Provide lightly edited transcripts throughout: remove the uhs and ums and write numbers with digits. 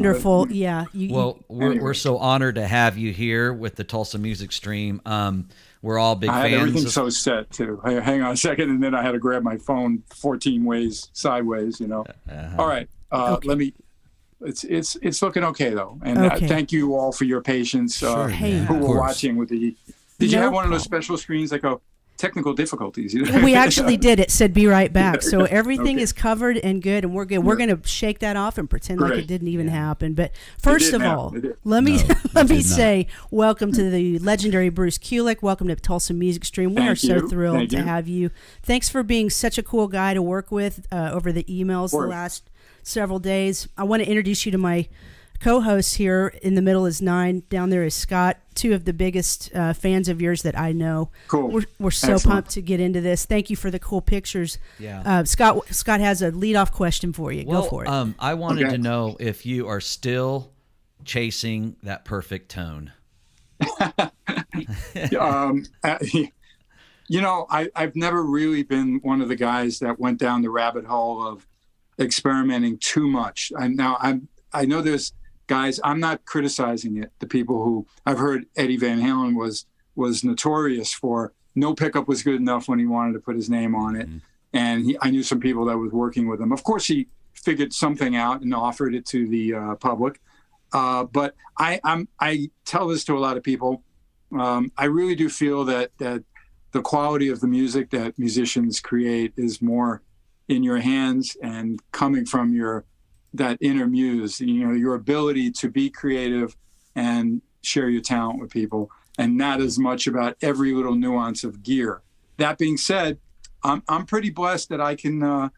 Wonderful. Yeah. We're so honored to have you here with the Tulsa Music Stream. We're all big fans. I had everything so set too. Hang on a second, and then I had to grab my phone 14 ways sideways. All right. Okay. Let me. It's looking okay though, and Okay. Thank you all for your patience. Sure, Who were watching with the? Did you have one of those special screens that go technical difficulties? We actually did. It said be right back. So everything is covered and good, and we're good. We're going to shake that off and pretend like it didn't even happen. But first of all, let me say welcome to the legendary Bruce Kulick. Welcome to Tulsa Music Stream. We are so thrilled to have you. Thanks for being such a cool guy to work with over the emails the last several days. I want to introduce you to my co-hosts here. In the middle is 9. Down there is Scott, two of the biggest fans of yours that I know. Cool. We're so pumped to get into this. Thank you for the cool pictures. Yeah. Scott has a lead-off question for you. Go for it. I wanted to know if you are still chasing that perfect tone. I've never really been one of the guys that went down the rabbit hole of experimenting too much. I know there's guys, I'm not criticizing it. The people who I've heard Eddie Van Halen was notorious for no pickup was good enough when he wanted to put his name on it. And I knew some people that was working with him. Of course, he figured something out and offered it to the public. But I tell this to a lot of people. I really do feel that the quality of the music that musicians create is more in your hands and coming from that inner muse, your ability to be creative and share your talent with people, and not as much about every little nuance of gear. That being said, I'm pretty blessed that I can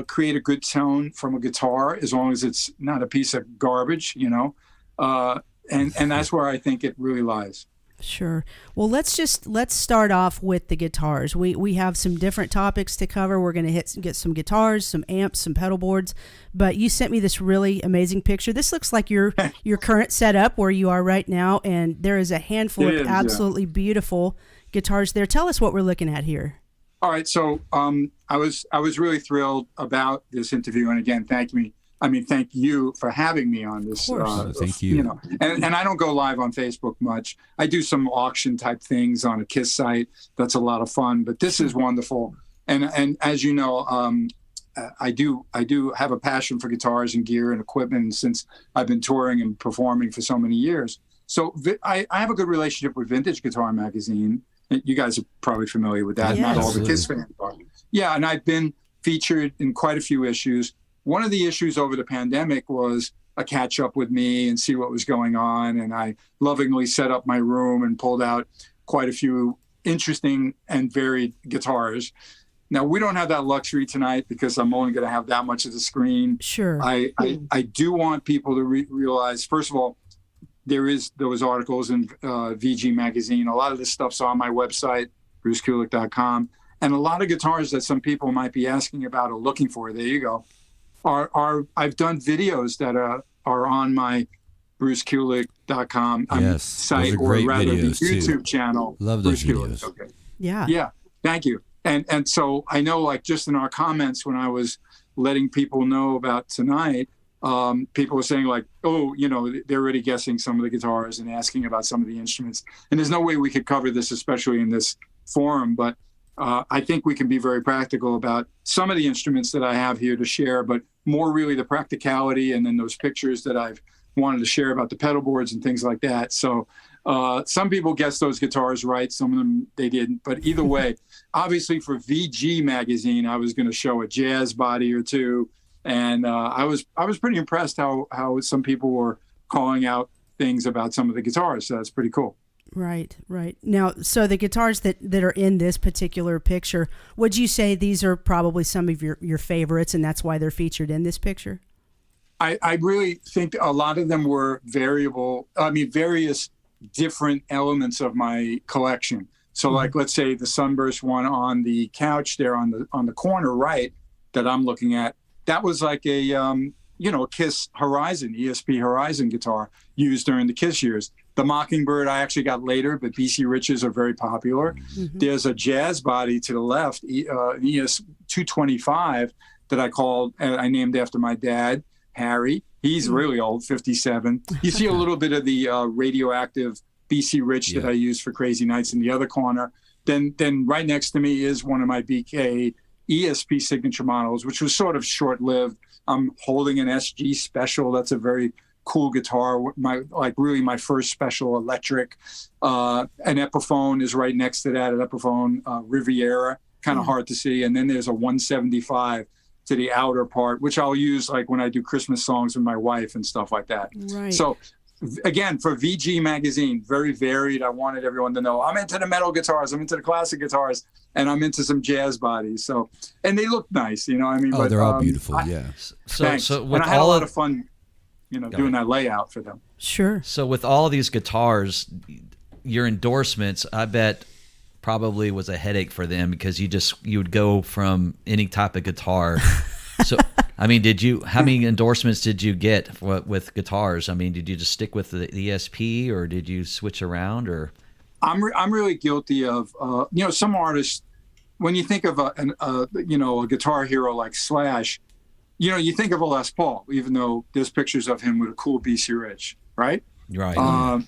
create a good tone from a guitar, as long as it's not a piece of garbage, and that's where I think it really lies. Sure. Well, let's start off with the guitars. We have some different topics to cover. We're going to get some guitars, some amps, some pedal boards. But you sent me this really amazing picture. This looks like your current setup where you are right now, and there is a handful of absolutely beautiful guitars there. Tell us what we're looking at here. All right. So I was really thrilled about this interview, and again, thank you for having me on this. Thank you. And I don't go live on Facebook much. I do some auction type things on a Kiss site. That's a lot of fun, but this is wonderful. And as you know, I do have a passion for guitars and gear and equipment since I've been touring and performing for so many years. So I have a good relationship with Vintage Guitar Magazine. You guys are probably familiar with that. Yeah, not all the Kiss fans are. Yeah, and I've been featured in quite a few issues. One of the issues over the pandemic was a catch up with me and see what was going on. And I lovingly set up my room and pulled out quite a few interesting and varied guitars. Now, we don't have that luxury tonight because I'm only going to have that much of the screen. Sure. I do want people to realize, first of all, there is those articles in VG magazine. A lot of this stuff's on my website, brucekulick.com. And a lot of guitars that some people might be asking about or looking for, there you go, I've done videos that are on my brucekulick.com site, or rather the YouTube channel. Love those videos. Okay. Yeah. Thank you. And so I know, like, just in our comments when I was letting people know about tonight, people were saying like, oh, they're already guessing some of the guitars and asking about some of the instruments. And there's no way we could cover this, especially in this forum, but I think we can be very practical about some of the instruments that I have here to share, but more really the practicality and then those pictures that I've wanted to share about the pedal boards and things like that. So some people guessed those guitars right. Some of them they didn't. But either way, obviously for VG magazine, I was going to show a jazz body or two. And I was pretty impressed how some people were calling out things about some of the guitars. So that's pretty cool. Right. Now, so the guitars that are in this particular picture, would you say these are probably some of your favorites, and that's why they're featured in this picture? I really think a lot of them were various different elements of my collection. So like, let's say the Sunburst one on the couch there on the corner right that I'm looking at, that was like a Kiss Horizon, ESP Horizon guitar used during the Kiss years. The Mockingbird I actually got later, but BC Riches are very popular. Mm-hmm. There's a jazz body to the left, ES 225, that I named after my dad, Harry. He's really old, 57. You see a little bit of the radioactive BC Rich that I use for Crazy Nights in the other corner. Then right next to me is one of my BK ESP signature models, which was sort of short-lived. I'm holding an SG Special. That's a very cool guitar. Really my first special electric. An Epiphone is right next to that. An Epiphone Riviera, kind of hard to see. And then there's a 175 to the outer part, which I'll use like when I do Christmas songs with my wife and stuff like that. Right. So again, for VG magazine, very varied. I wanted everyone to know I'm into the metal guitars, I'm into the classic guitars, and I'm into some jazz bodies. So, and they look nice, you know what I mean? Oh, they're all beautiful. Yeah. So with and I had all a lot of fun, doing that layout for them. Sure. So with all these guitars, your endorsements, I bet probably was a headache for them because you would go from any type of guitar. So, I mean, how many endorsements did you get with guitars? I mean, did you just stick with the ESP or did you switch around or? I'm really guilty of, some artists, when you think of a guitar hero like Slash, you think of a Les Paul, even though there's pictures of him with a cool BC Rich, right? Right.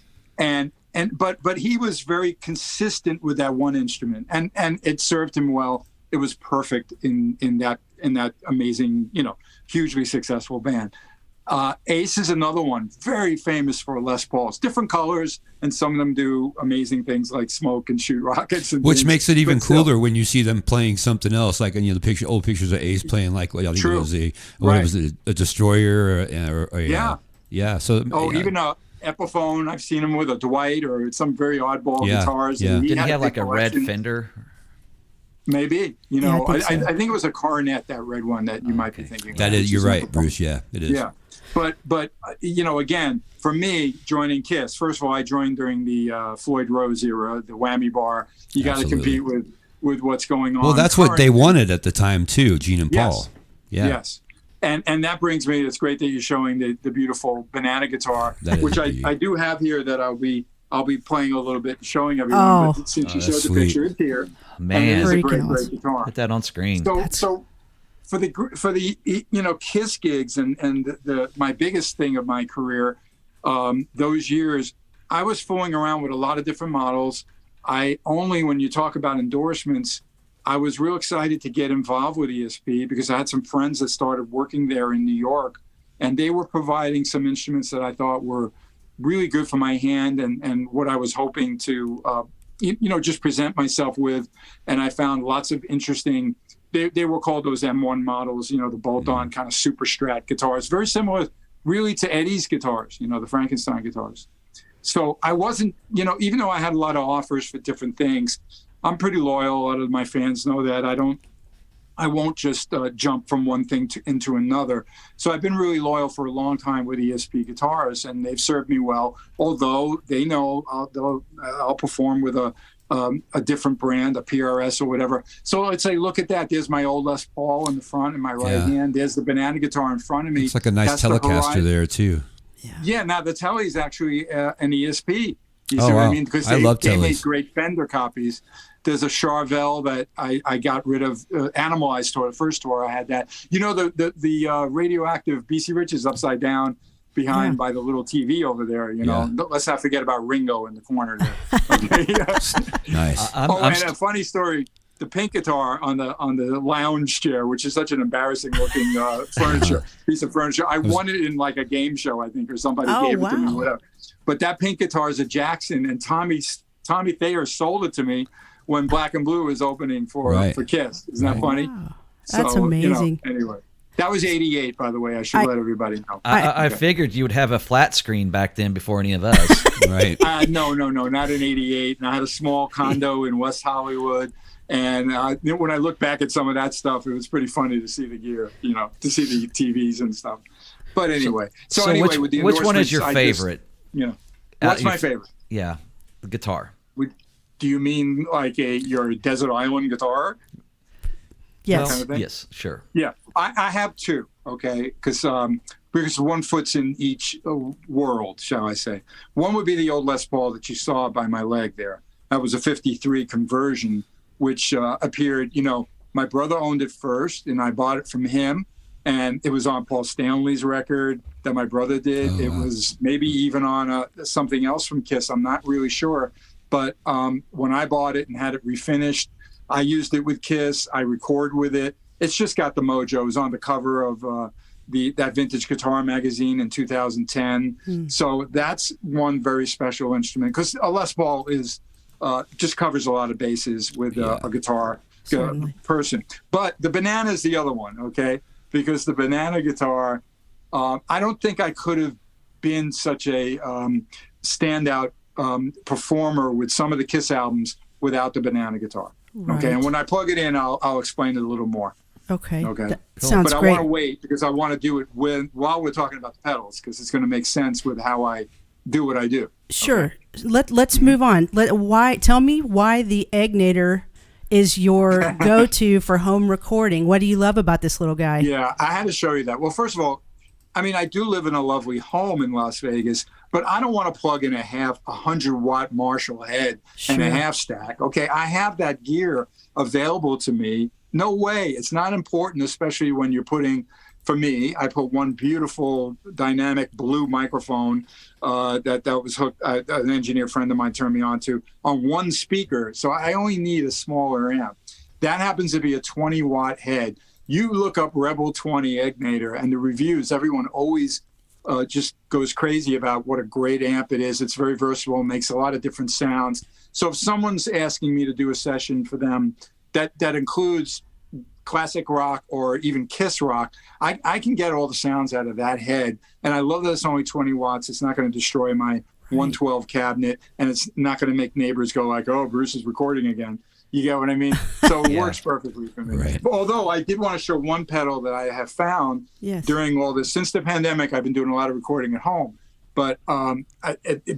But he was very consistent with that one instrument, and it served him well. It was perfect in that amazing, hugely successful band. Ace is another one, very famous for Les Pauls, different colors, and some of them do amazing things like smoke and shoot rockets. And which things. makes it even cooler when you see them playing something else, like old pictures of Ace playing like I think it was a Destroyer or So even a Epiphone, I've seen him with a Dwight or some very oddball guitars. Yeah. Didn't he have like a red Fender? Maybe, I think it was a Coronet, that red one that you might be thinking. That is, you're right, Bruce. Yeah, it is. Yeah, but again, for me, joining Kiss, first of all, I joined during the Floyd Rose era, the whammy bar. You got to compete with what's going on. Well, that's what they wanted at the time too, Gene and Paul. Yeah. Yes. And that brings me, it's great that you're showing the beautiful banana guitar, which I do have here that I'll be playing a little bit and showing everyone. But since you showed the picture, it's here. Man, it's a great guitar. Put that on screen. So for the Kiss gigs and my biggest thing of my career, those years, I was fooling around with a lot of different models. When you talk about endorsements, I was real excited to get involved with ESP because I had some friends that started working there in New York, and they were providing some instruments that I thought were really good for my hand and what I was hoping to, just present myself with. And I found lots of interesting, they were called those M1 models, the bolt-on kind of super strat guitars, very similar really to Eddie's guitars, the Frankenstein guitars. So I wasn't, even though I had a lot of offers for different things, I'm pretty loyal. A lot of my fans know that. I won't just jump from one thing into another. So I've been really loyal for a long time with ESP guitars, and they've served me well. Although they know I'll perform with a different brand, a PRS or whatever. So let's say, look at that. There's my old Les Paul in the front in my right hand. There's the banana guitar in front of me. It's like a nice Telecaster there too. Yeah. Now the Tele is actually an ESP. You see what I mean? Because they made great Fender copies. There's a Charvel that I got rid of. Animalized tour, the first tour I had that. The radioactive BC Rich is upside down behind by the little TV over there. Let's not forget about Ringo in the corner there. Okay? Nice. And a funny story. The pink guitar on the lounge chair, which is such an embarrassing looking piece of furniture. I won it in like a game show, I think, or somebody gave it to me, whatever. But that pink guitar is a Jackson, and Tommy Thayer sold it to me when Black and Blue was opening for Kiss. Isn't that funny? Wow. That's amazing. Anyway, that was '88, by the way. I should let everybody know. I figured you would have a flat screen back then before any of us. Right. No, not in '88. And I had a small condo in West Hollywood. And when I look back at some of that stuff, it was pretty funny to see the gear, to see the TVs and stuff. But anyway, so anyway, with the which one is your favorite? What's my favorite? Yeah, the guitar. Do you mean like your desert island guitar? Yes. Kind of thing? Yes, sure. Yeah, I have two. Okay, because one foot's in each world, shall I say? One would be the old Les Paul that you saw by my leg there. That was a '53 conversion, which appeared. My brother owned it first, and I bought it from him. and it was on Paul Stanley's record that my brother did. Oh, it wow. was maybe even on something else from Kiss. I'm not really sure. But when I bought it and had it refinished, I used it with Kiss. I record with it. It's just got the mojo. It was on the cover of that Vintage Guitar magazine in 2010. So that's one very special instrument, because a Les Paul is just covers a lot of bases with a guitar person. But the Banana is the other one, okay? Because the Banana guitar, I don't think I could have been such a standout performer with some of the Kiss albums without the Banana guitar. Right. Okay, and when I plug it in, I'll explain it a little more. Okay. Okay. Sounds but great. I want to wait, because I want to do it while we're talking about the pedals, because it's going to make sense with how I do what I do. Sure. Okay. Let's move on. Tell me why the Egnator is your go-to for home recording. What do you love about this little guy? Yeah, I had to show you that. Well, first of all, I mean, I do live in a lovely home in Las Vegas, but I don't want to plug in a 100-watt Marshall head and a half stack. Okay, I have that gear available to me. No way. It's not important, especially when you're putting, for me, I put one beautiful dynamic blue microphone that was hooked, an engineer friend of mine turned me on to, on one speaker. So I only need a smaller amp. That happens to be a 20-watt head. You look up Rebel 20 Egnator, and the reviews, everyone always just goes crazy about what a great amp it is. It's very versatile, makes a lot of different sounds. So if someone's asking me to do a session for them that includes classic rock or even Kiss rock, I can get all the sounds out of that head. And I love that it's only 20 watts. It's not going to destroy my 112 cabinet, and it's not going to make neighbors go like, oh, Bruce is recording again. You get what I mean? So it works perfectly for me. Right. Although I did want to show one pedal that I have found during all this. Since the pandemic, I've been doing a lot of recording at home. But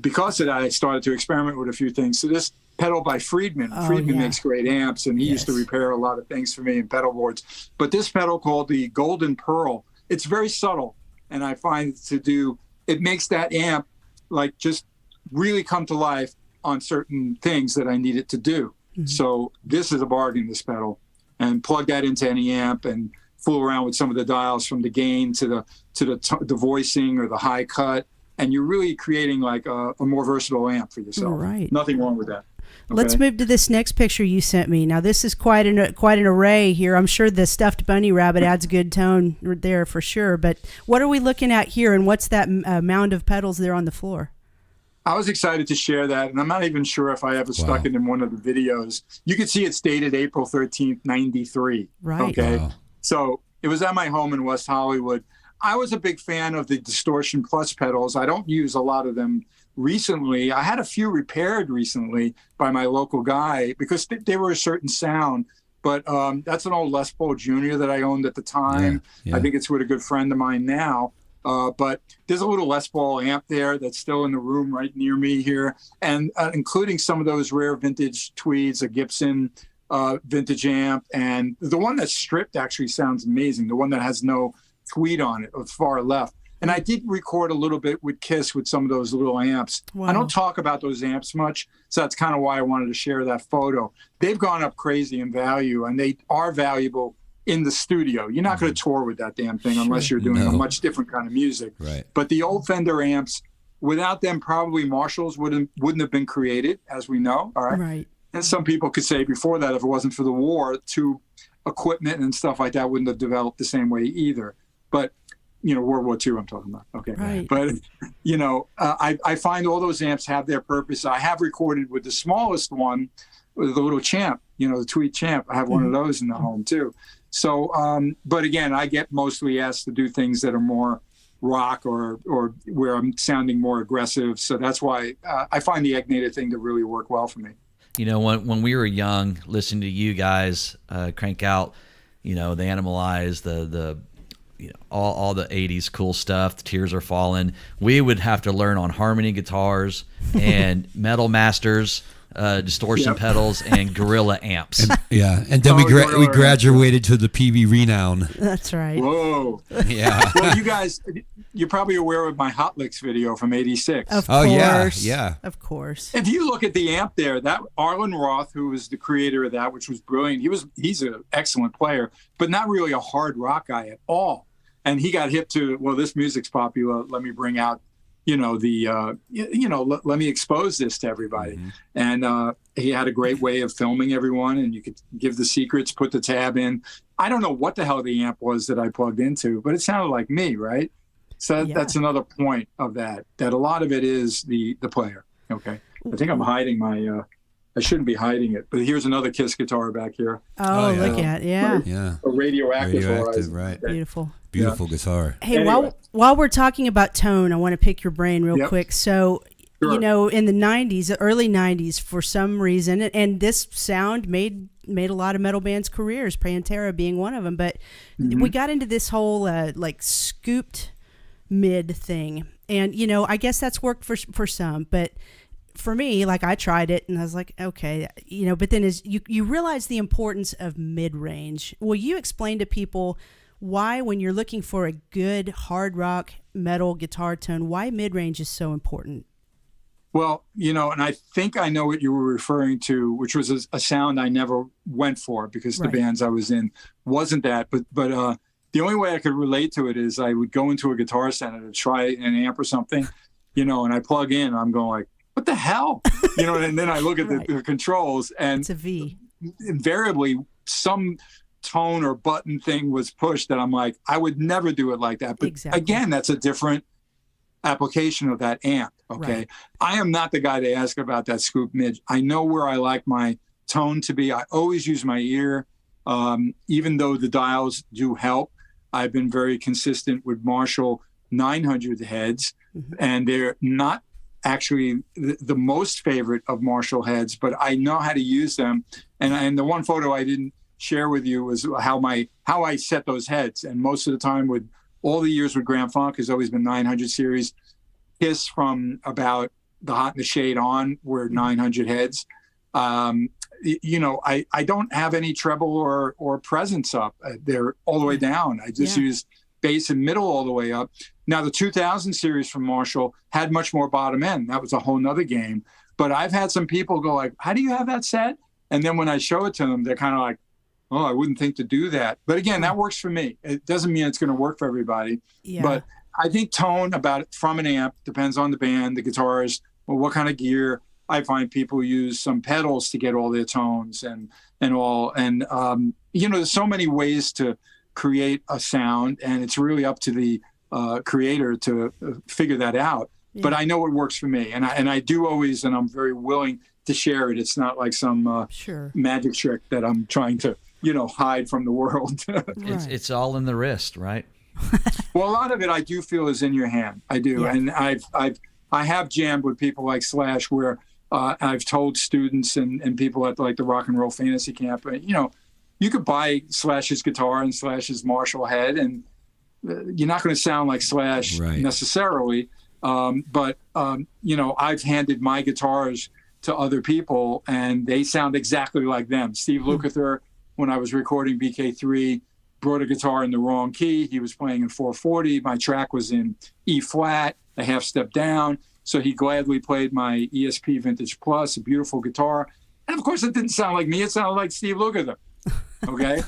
because of that, I started to experiment with a few things. So this pedal by Friedman. Friedman makes great amps, and he used to repair a lot of things for me in pedal boards. But this pedal called the Golden Pearl, it's very subtle. And I find it makes that amp like just really come to life on certain things that I need it to do. Mm-hmm. So this is a bargain, this pedal, and plug that into any amp and fool around with some of the dials from the gain to the voicing or the high cut, and you're really creating like a more versatile amp for yourself. Right. Nothing wrong with that. Okay? Let's move to this next picture you sent me. Now this is quite an array here. I'm sure the stuffed bunny rabbit adds a good tone there for sure. But what are we looking at here, and what's that mound of pedals there on the floor? I was excited to share that, and I'm not even sure if I ever stuck it in one of the videos. You can see it's dated April 13th, 93. Right. Okay. Wow. So it was at my home in West Hollywood. I was a big fan of the Distortion Plus pedals. I don't use a lot of them recently. I had a few repaired recently by my local guy because they were a certain sound. But that's an old Les Paul Jr. that I owned at the time. I think it's with a good friend of mine now. But there's a little Les Paul amp there that's still in the room right near me here, and including some of those rare vintage tweeds, a Gibson vintage amp, and the one that's stripped actually sounds amazing, the one that has no tweed on it, or far left. And I did record a little bit with Kiss with some of those little amps. Wow. I don't talk about those amps much, so that's kind of why I wanted to share that photo. They've gone up crazy in value, and they are valuable in the studio. You're not going to tour with that damn thing unless you're doing a much different kind of music. Right. But the old Fender amps, without them, probably Marshalls wouldn't have been created, as we know. All right. Right. And some people could say before that, if it wasn't for the war, tube equipment and stuff like that wouldn't have developed the same way either. But World War II, I'm talking about. Okay. Right. But, I find all those amps have their purpose. I have recorded with the smallest one, with the little Champ, the Tweed Champ. I have one of those in the home too. So, but again, I get mostly asked to do things that are more rock or where I'm sounding more aggressive. So that's why I find the Egnator thing to really work well for me. When we were young, listening to you guys crank out, the Animalize, the all the 80s cool stuff, the Tears Are Falling, we would have to learn on harmony guitars and Metal Masters, distortion pedals, and Gorilla amps. And then we graduated to the PV Renown. That's right. Whoa. Yeah. Well, you guys, you're probably aware of my Hot Licks video from '86. Of course. Yeah. Of course. If you look at the amp there, that Arlen Roth, who was the creator of that, which was brilliant, he's an excellent player, but not really a hard rock guy at all. and he got hip to, well, this music's popular. Let me bring out, let me expose this to everybody. And he had a great way of filming everyone, and you could give the secrets, put the tab in. I don't know what the hell the amp was that I plugged into, but it sounded like me, right? So that's another point of that a lot of it is the player. Okay. I think I'm hiding my, I shouldn't be hiding it, but here's another Kiss guitar back here. Oh, look at yeah. A radioactive right. Beautiful guitar. Hey, anyway. while we're talking about tone, I want to pick your brain real quick. So, in the 90s, early 90s, for some reason, and this sound made a lot of metal bands' careers, Pantera being one of them, but we got into this whole like scooped mid thing. And, I guess that's worked for some, but for me, like, I tried it and I was like, okay, but then as you realize the importance of mid-range. Will you explain to people why, when you're looking for a good hard rock metal guitar tone, why mid-range is so important? Well, and I think I know what you were referring to, which was a sound I never went for because the bands I was in wasn't that. But the only way I could relate to it is I would go into a Guitar Center to try an amp or something, and I plug in and I'm going like, what the hell? And then I look at the controls, and it's a V. Invariably, some tone or button thing was pushed that I'm like, I would never do it like that. But again, that's a different application of that amp. Okay. Right. I am not the guy to ask about that scoop mid. I know where I like my tone to be. I always use my ear. Even though the dials do help, I've been very consistent with Marshall 900 heads, and they're not actually the most favorite of Marshall heads, but I know how to use them. And the one photo I didn't share with you was how I set those heads. And most of the time, with all the years with Grand Funk, has always been 900 series. Kiss from about the Hot in the Shade on were 900 heads. I don't have any treble or presence up. They're all the way down. I just use bass and middle all the way up. Now, the 2000 series from Marshall had much more bottom end. That was a whole nother game. But I've had some people go like, how do you have that set? And then when I show it to them, they're kind of like, oh, I wouldn't think to do that. But again, that works for me. It doesn't mean it's going to work for everybody. Yeah. But I think tone from an amp depends on the band, the guitarist, or what kind of gear. I find people use some pedals to get all their tones and all. And, there's so many ways to create a sound, and it's really up to the creator to figure that out. Yeah. But I know what works for me, and I do always, and I'm very willing to share it. It's not like some magic trick that I'm trying to, hide from the world. It's all in the wrist, right? Well, a lot of it I do feel is in your hand. I do, and I have jammed with people like Slash, where I've told students and people at like the Rock and Roll Fantasy Camp, you could buy Slash's guitar and Slash's Marshall head, and you're not going to sound like Slash necessarily. But I've handed my guitars to other people, and they sound exactly like them. Steve Lukather, when I was recording BK3, brought a guitar in the wrong key. He was playing in 440. My track was in E flat, a half step down. So he gladly played my ESP Vintage Plus, a beautiful guitar. And of course, it didn't sound like me. It sounded like Steve Lukather. Okay.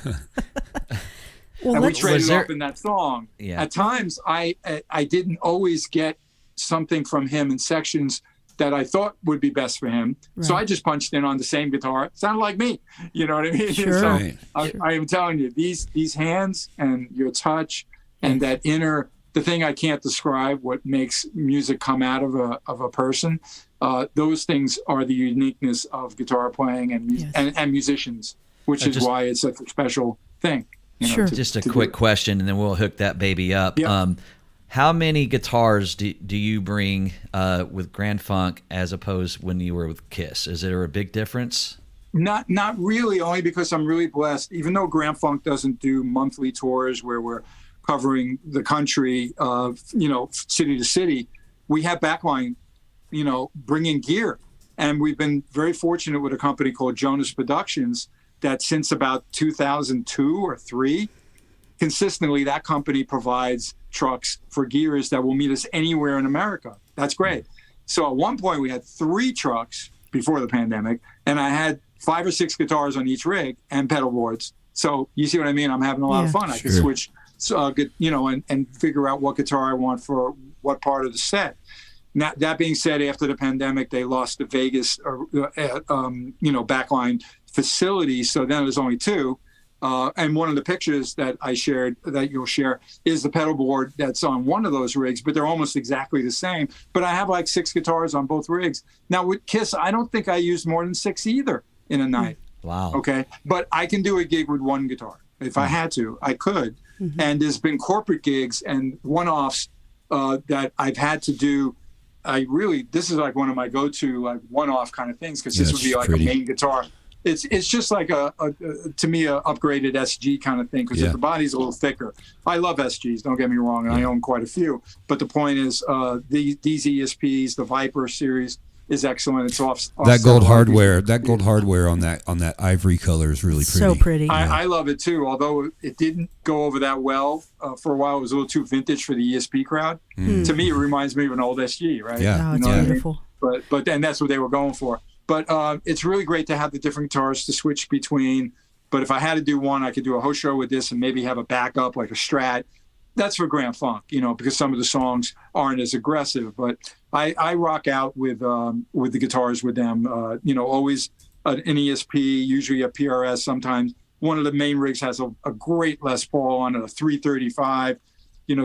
And we traded off in that song. Yeah. At times, I didn't always get something from him in sections that I thought would be best for him. Right. So I just punched in on the same guitar. It sounded like me. You know what I mean? Sure. So I am telling you, these hands and your touch and that inner, the thing I can't describe, what makes music come out of a person, those things are the uniqueness of guitar playing and musicians, which is why it's such a special thing. Sure. Just a quick question, and then we'll hook that baby up. Yep. How many guitars do you bring with Grand Funk as opposed when you were with Kiss? Is there a big difference? Not really, only because I'm really blessed. Even though Grand Funk doesn't do monthly tours where we're covering the country, city to city, we have backline, bringing gear. And we've been very fortunate with a company called Jonas Productions that since about 2002 or 3, consistently that company provides trucks for gears that will meet us anywhere in America. That's great. So at one point we had 3 trucks before the pandemic, and I had 5 or 6 guitars on each rig and pedal boards. So you see what I mean? I'm having a lot of fun. I can switch and figure out what guitar I want for what part of the set. Now, that being said, after the pandemic, they lost the Vegas, backline facility. So then there's only two. And one of the pictures that I shared, that you'll share, is the pedal board that's on one of those rigs, but they're almost exactly the same. But I have like 6 guitars on both rigs. Now with Kiss, I don't think I used more than 6 either in a night. Wow. Okay. But I can do a gig with 1 guitar. If I had to, I could. Mm-hmm. And there's been corporate gigs and one-offs that I've had to do. This is like one of my go-to like one-off kind of things, because this would be like a main guitar. It's just like to me, a upgraded SG kind of thing, because the body's a little thicker. I love SGs, don't get me wrong, and I own quite a few. But the point is, these ESPs, the Viper series, is excellent. It's off that gold hardware. That gold hardware on that ivory color is really pretty. So pretty. I love it too. Although it didn't go over that well for a while. It was a little too vintage for the ESP crowd. To me, it reminds me of an old SG, right? Yeah, it's beautiful. I mean? But then that's what they were going for. But it's really great to have the different guitars to switch between. But if I had to do one, I could do a whole show with this and maybe have a backup like a Strat. That's for Grand Funk, because some of the songs aren't as aggressive. But I rock out with the guitars with them. Always an ESP, usually a PRS. Sometimes one of the main rigs has a great Les Paul on it, a 335.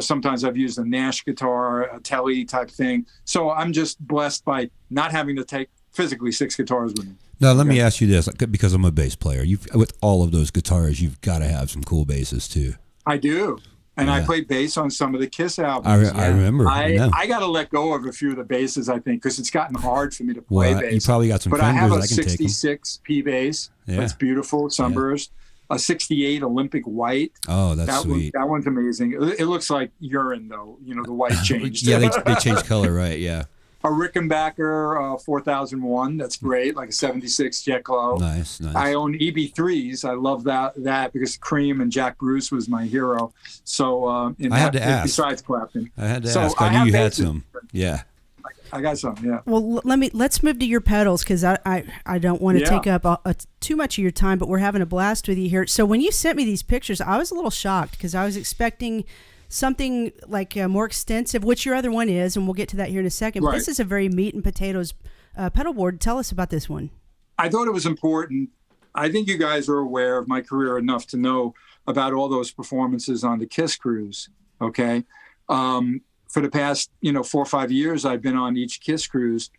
Sometimes I've used a Nash guitar, a Tele type thing. So I'm just blessed by not having to take physically 6 guitars with me. Now, let me ask you this, because I'm a bass player. With all of those guitars, you've got to have some cool basses too. I do. And I played bass on some of the Kiss albums. I remember. I got to let go of a few of the basses, I think, because it's gotten hard for me to play bass. You probably got some But Fenders. I have a I can 66 P bass. Yeah. That's beautiful, sunburst. A 68 Olympic white. Oh, that's sweet. That one's amazing. It looks like urine, though. The white changed. Yeah, they changed color, right? Yeah. A Rickenbacker 4001. That's great, like a 76 Jet Glow. Nice. I own EB3s. I love that because Cream and Jack Bruce was my hero. So I had to ask. Besides Clapton, I had to ask. I knew you had some. Yeah. I got some. Yeah. Well, let's move to your pedals, because I don't want to take up too much of your time, but we're having a blast with you here. So when you sent me these pictures, I was a little shocked, because I was expecting something like more extensive, which your other one is, and we'll get to that here in a second. Right. But this is a very meat and potatoes pedal board. Tell us about this one. I thought it was important. I think you guys are aware of my career enough to know about all those performances on the Kiss cruise. Okay. For the past, 4 or 5 years, I've been on each Kiss cruise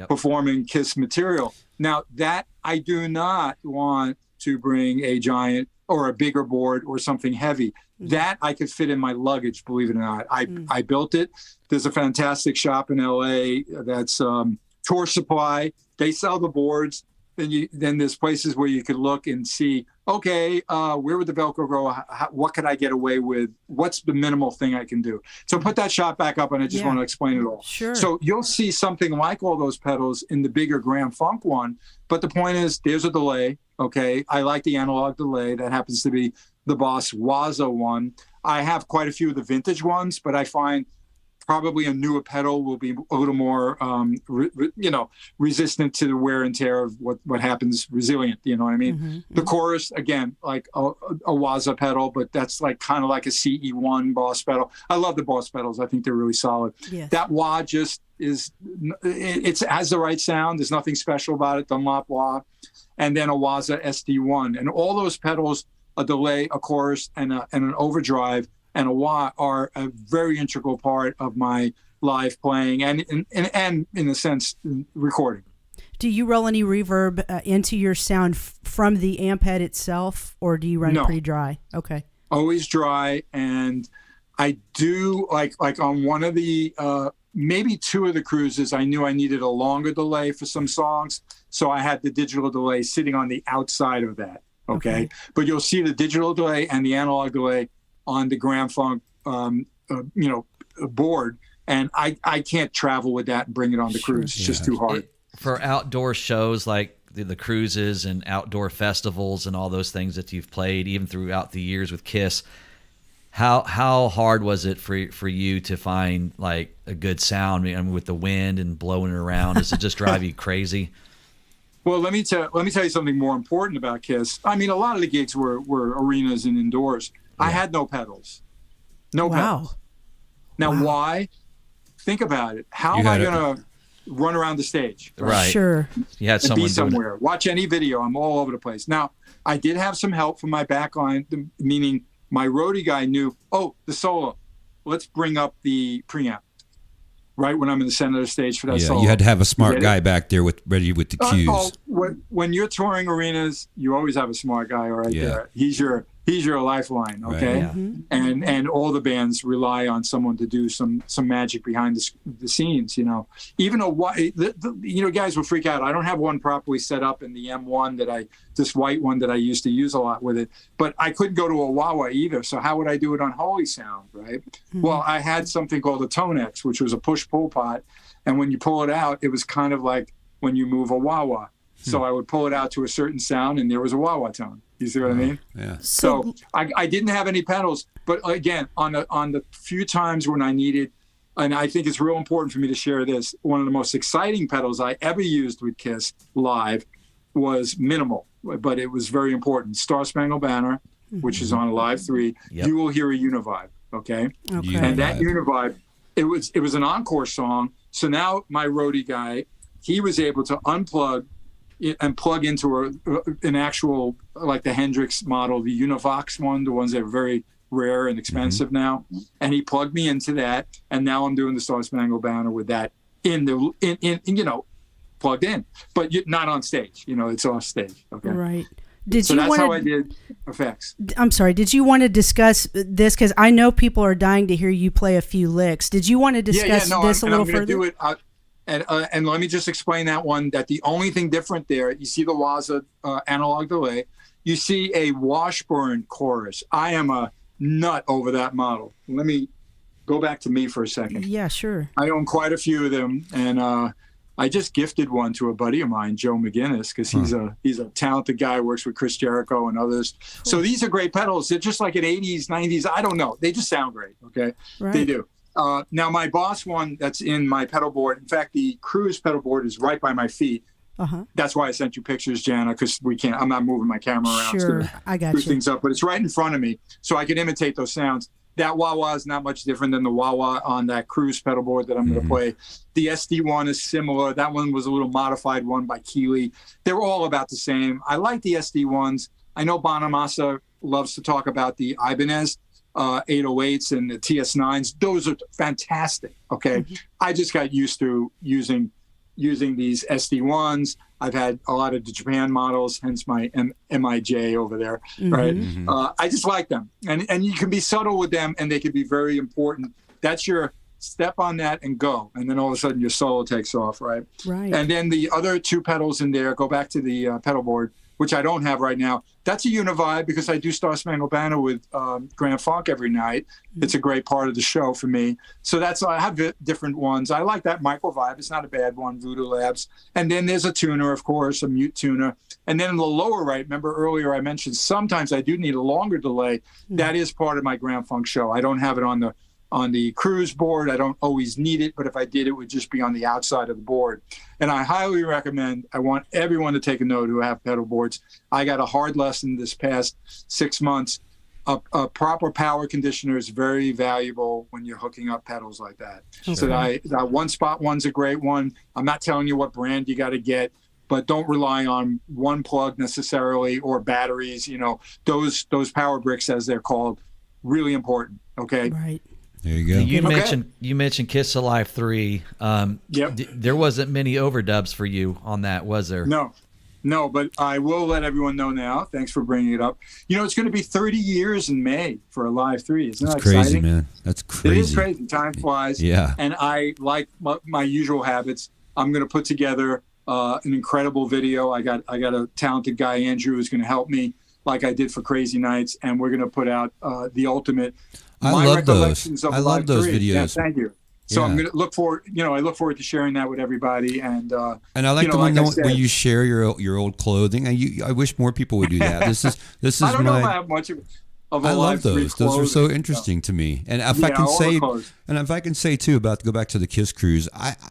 performing Kiss material. Now, that I do not want to bring a giant or a bigger board or something heavy. That I could fit in my luggage, believe it or not. I built it. There's a fantastic shop in LA that's Tour Supply. They sell the boards. Then there's places where you could look and see, okay, where would the Velcro go? What could I get away with? What's the minimal thing I can do? So put that shot back up, and I just want to explain it all. Sure. So you'll see something like all those pedals in the bigger Grand Funk one. But the point is, there's a delay. Okay, I like the analog delay. That happens to be the Boss Waza one. I have quite a few of the vintage ones, but I find probably a newer pedal will be a little more, resistant to the wear and tear of what happens, resilient. You know what I mean? Mm-hmm. The chorus, again, like a Waza pedal, but that's like kind of like a CE1 Boss pedal. I love the Boss pedals. I think they're really solid. Yes. That wah just it has the right sound. There's nothing special about it. Dunlop wah, and then a Waza SD1, and all those pedals, a delay, a chorus, and an overdrive and a wah are a very integral part of my live playing and in a sense recording. Do you roll any reverb into your sound from the amp head itself, or do you run it pretty dry? Okay. Always dry, and I do like on one of the maybe 2 of the cruises, I knew I needed a longer delay for some songs, so I had the digital delay sitting on the outside of that. Okay. But you'll see the digital delay and the analog delay on the Grand Funk, board, and I can't travel with that and bring it on the cruise. It's just too hard. For outdoor shows like the cruises and outdoor festivals and all those things that you've played, even throughout the years with Kiss, how hard was it for you to find like a good sound? I mean, with the wind and blowing it around, does it just drive you crazy? Well, let me tell you something more important about Kiss. I mean, a lot of the gigs were arenas and indoors. I had no pedals. No Wow. pedals. Now, why? Think about it. How am I going to run around the stage? Right. Sure. You had someone be somewhere. Watch any video. I'm all over the place. Now, I did have some help from my backline, meaning my roadie guy knew, the solo. Let's bring up the preamp right when I'm in the center of the stage for that solo. You had to have a smart guy back there ready with the cues. When you're touring arenas, you always have a smart guy there. He's your lifeline, okay? Right, And all the bands rely on someone to do some magic behind the scenes, Even guys will freak out. I don't have one properly set up in the M1 this white one that I used to use a lot with it, but I couldn't go to a wah-wah either. So how would I do it on Holy Sound, right? Mm-hmm. Well, I had something called a Tonex, which was a push-pull pot, and when you pull it out, it was kind of like when you move a wah-wah. So I would pull it out to a certain sound, and there was a wah-wah tone. You see what I mean? Yeah. So I didn't have any pedals, but again, on the few times when I needed, and I think it's real important for me to share this, one of the most exciting pedals I ever used with Kiss live was minimal, but it was very important. Star Spangled Banner, which is on a Live 3. Yep. You will hear a Univibe, okay? And that Univibe, it was an encore song. So now my roadie guy, he was able to unplug and plug into an actual, like the Hendrix model, the Univox one, the ones that are very rare and expensive now. And he plugged me into that, and now I'm doing the Star Spangled Banner with that plugged in, but not on stage. It's off stage. Okay. Right. So that's how I did effects. I'm sorry. Did you want to discuss this? Because I know people are dying to hear you play a few licks. Did you want to discuss this a little further? Do it. And let me just explain that one, that the only thing different there, you see the Waza analog delay, you see a Washburn chorus. I am a nut over that model. Let me go back to me for a second. Yeah, sure. I own quite a few of them, and I just gifted one to a buddy of mine, Joe McGinnis, because he's a talented guy, works with Chris Jericho and others. Cool. So these are great pedals. They're just like an 80s, 90s. I don't know. They just sound great, okay? Right. They do. Now, my Boss one that's in my pedal board, in fact, the Cruise pedal board is right by my feet. That's why I sent you pictures, Jana, because I'm not moving my camera around. Sure, I got you. Things up, but it's right in front of me, so I can imitate those sounds. That wah-wah is not much different than the wah-wah on that Cruise pedal board that I'm going to play. The SD one is similar. That one was a little modified one by Keeley. They're all about the same. I like the SD ones. I know Bonamassa loves to talk about the Ibanez 808s and the TS9s. Those are fantastic. Okay. I just got used to using these SD ones. I've had a lot of the Japan models, hence my MIJ over there, right? I just like them. And you can be subtle with them, and they can be very important. That's your step on that and go. And then all of a sudden your solo takes off, right? Right. And then the other two pedals in there, go back to the pedal board, which I don't have right now. That's a Univibe because I do Star Spangled Banner with Grand Funk every night. It's a great part of the show for me. So I have different ones. I like that Microvibe. It's not a bad one, Voodoo Labs. And then there's a tuner, of course, a mute tuner. And then in the lower right, remember earlier I mentioned sometimes I do need a longer delay. That is part of my Grand Funk show. I don't have it on the Cruise board. I don't always need it, but if I did, it would just be on the outside of the board. And I highly recommend, I want everyone to take a note who have pedal boards. I got a hard lesson this past 6 months. A proper power conditioner is very valuable when you're hooking up pedals like that. Sure. So that one spot one's a great one. I'm not telling you what brand you got to get, but don't rely on one plug necessarily or batteries. Those power bricks, as they're called, really important. Okay. Right. There you go. You mentioned Kiss Alive 3. Yep. There wasn't many overdubs for you on that, was there? No, but I will let everyone know now. Thanks for bringing it up. It's going to be 30 years in May for Alive 3. Isn't that exciting? Crazy, man. That's crazy. It is crazy. Time flies. Yeah. And I, like my usual habits, I'm going to put together an incredible video. I got a talented guy, Andrew, who's going to help me like I did for Crazy Nights, and we're going to put out the ultimate. I love those. I love those videos. Yeah, thank you. So I'm going to look forward. I look forward to sharing that with everybody. And I like the one when you share your old clothing. I wish more people would do that. This is I don't know if I have much of I love those. Those are so interesting to me. And if I can say too about to go back to the Kiss cruise,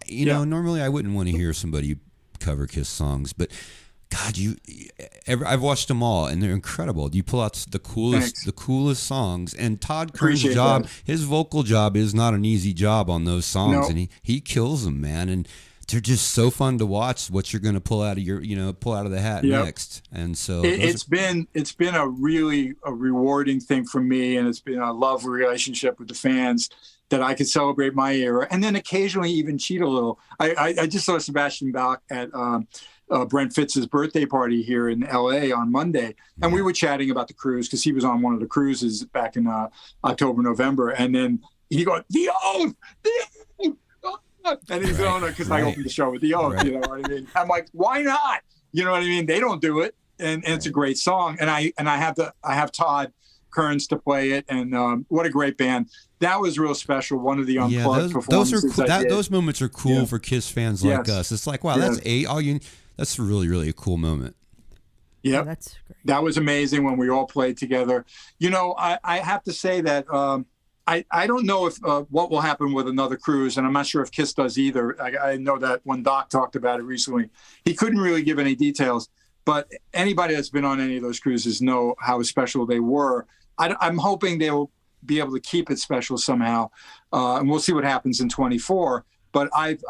normally I wouldn't want to hear somebody cover Kiss songs, but God, I've watched them all, and they're incredible. You pull out the coolest songs, and Todd Kern's job, his vocal job, is not an easy job on those songs, and he kills them, man. And they're just so fun to watch. What you're going to pull out of the hat next, and so it's been a really rewarding thing for me, and it's been a lovely relationship with the fans that I could celebrate my era, and then occasionally even cheat a little. I just saw Sebastian Bach at Brent Fitz's birthday party here in LA on Monday, and we were chatting about the cruise because he was on one of the cruises back in October, November, and then he goes, "The Oath, the Oath," and he's on it because I opened the show with the Oath. You know what I mean? I'm like, why not? You know what I mean? They don't do it, and it's a great song, and I have Todd Kearns to play it, and what a great band. That was real special. One of the unplugged performances. Those moments are cool for Kiss fans like us. It's like, wow, that's really, really a cool moment. Yeah, that's great. That was amazing when we all played together. You know, I have to say that I don't know if what will happen with another cruise, and I'm not sure if Kiss does either. I know that when Doc talked about it recently, he couldn't really give any details. But anybody that's been on any of those cruises know how special they were. I'm hoping they will be able to keep it special somehow, and we'll see what happens in 24. But I've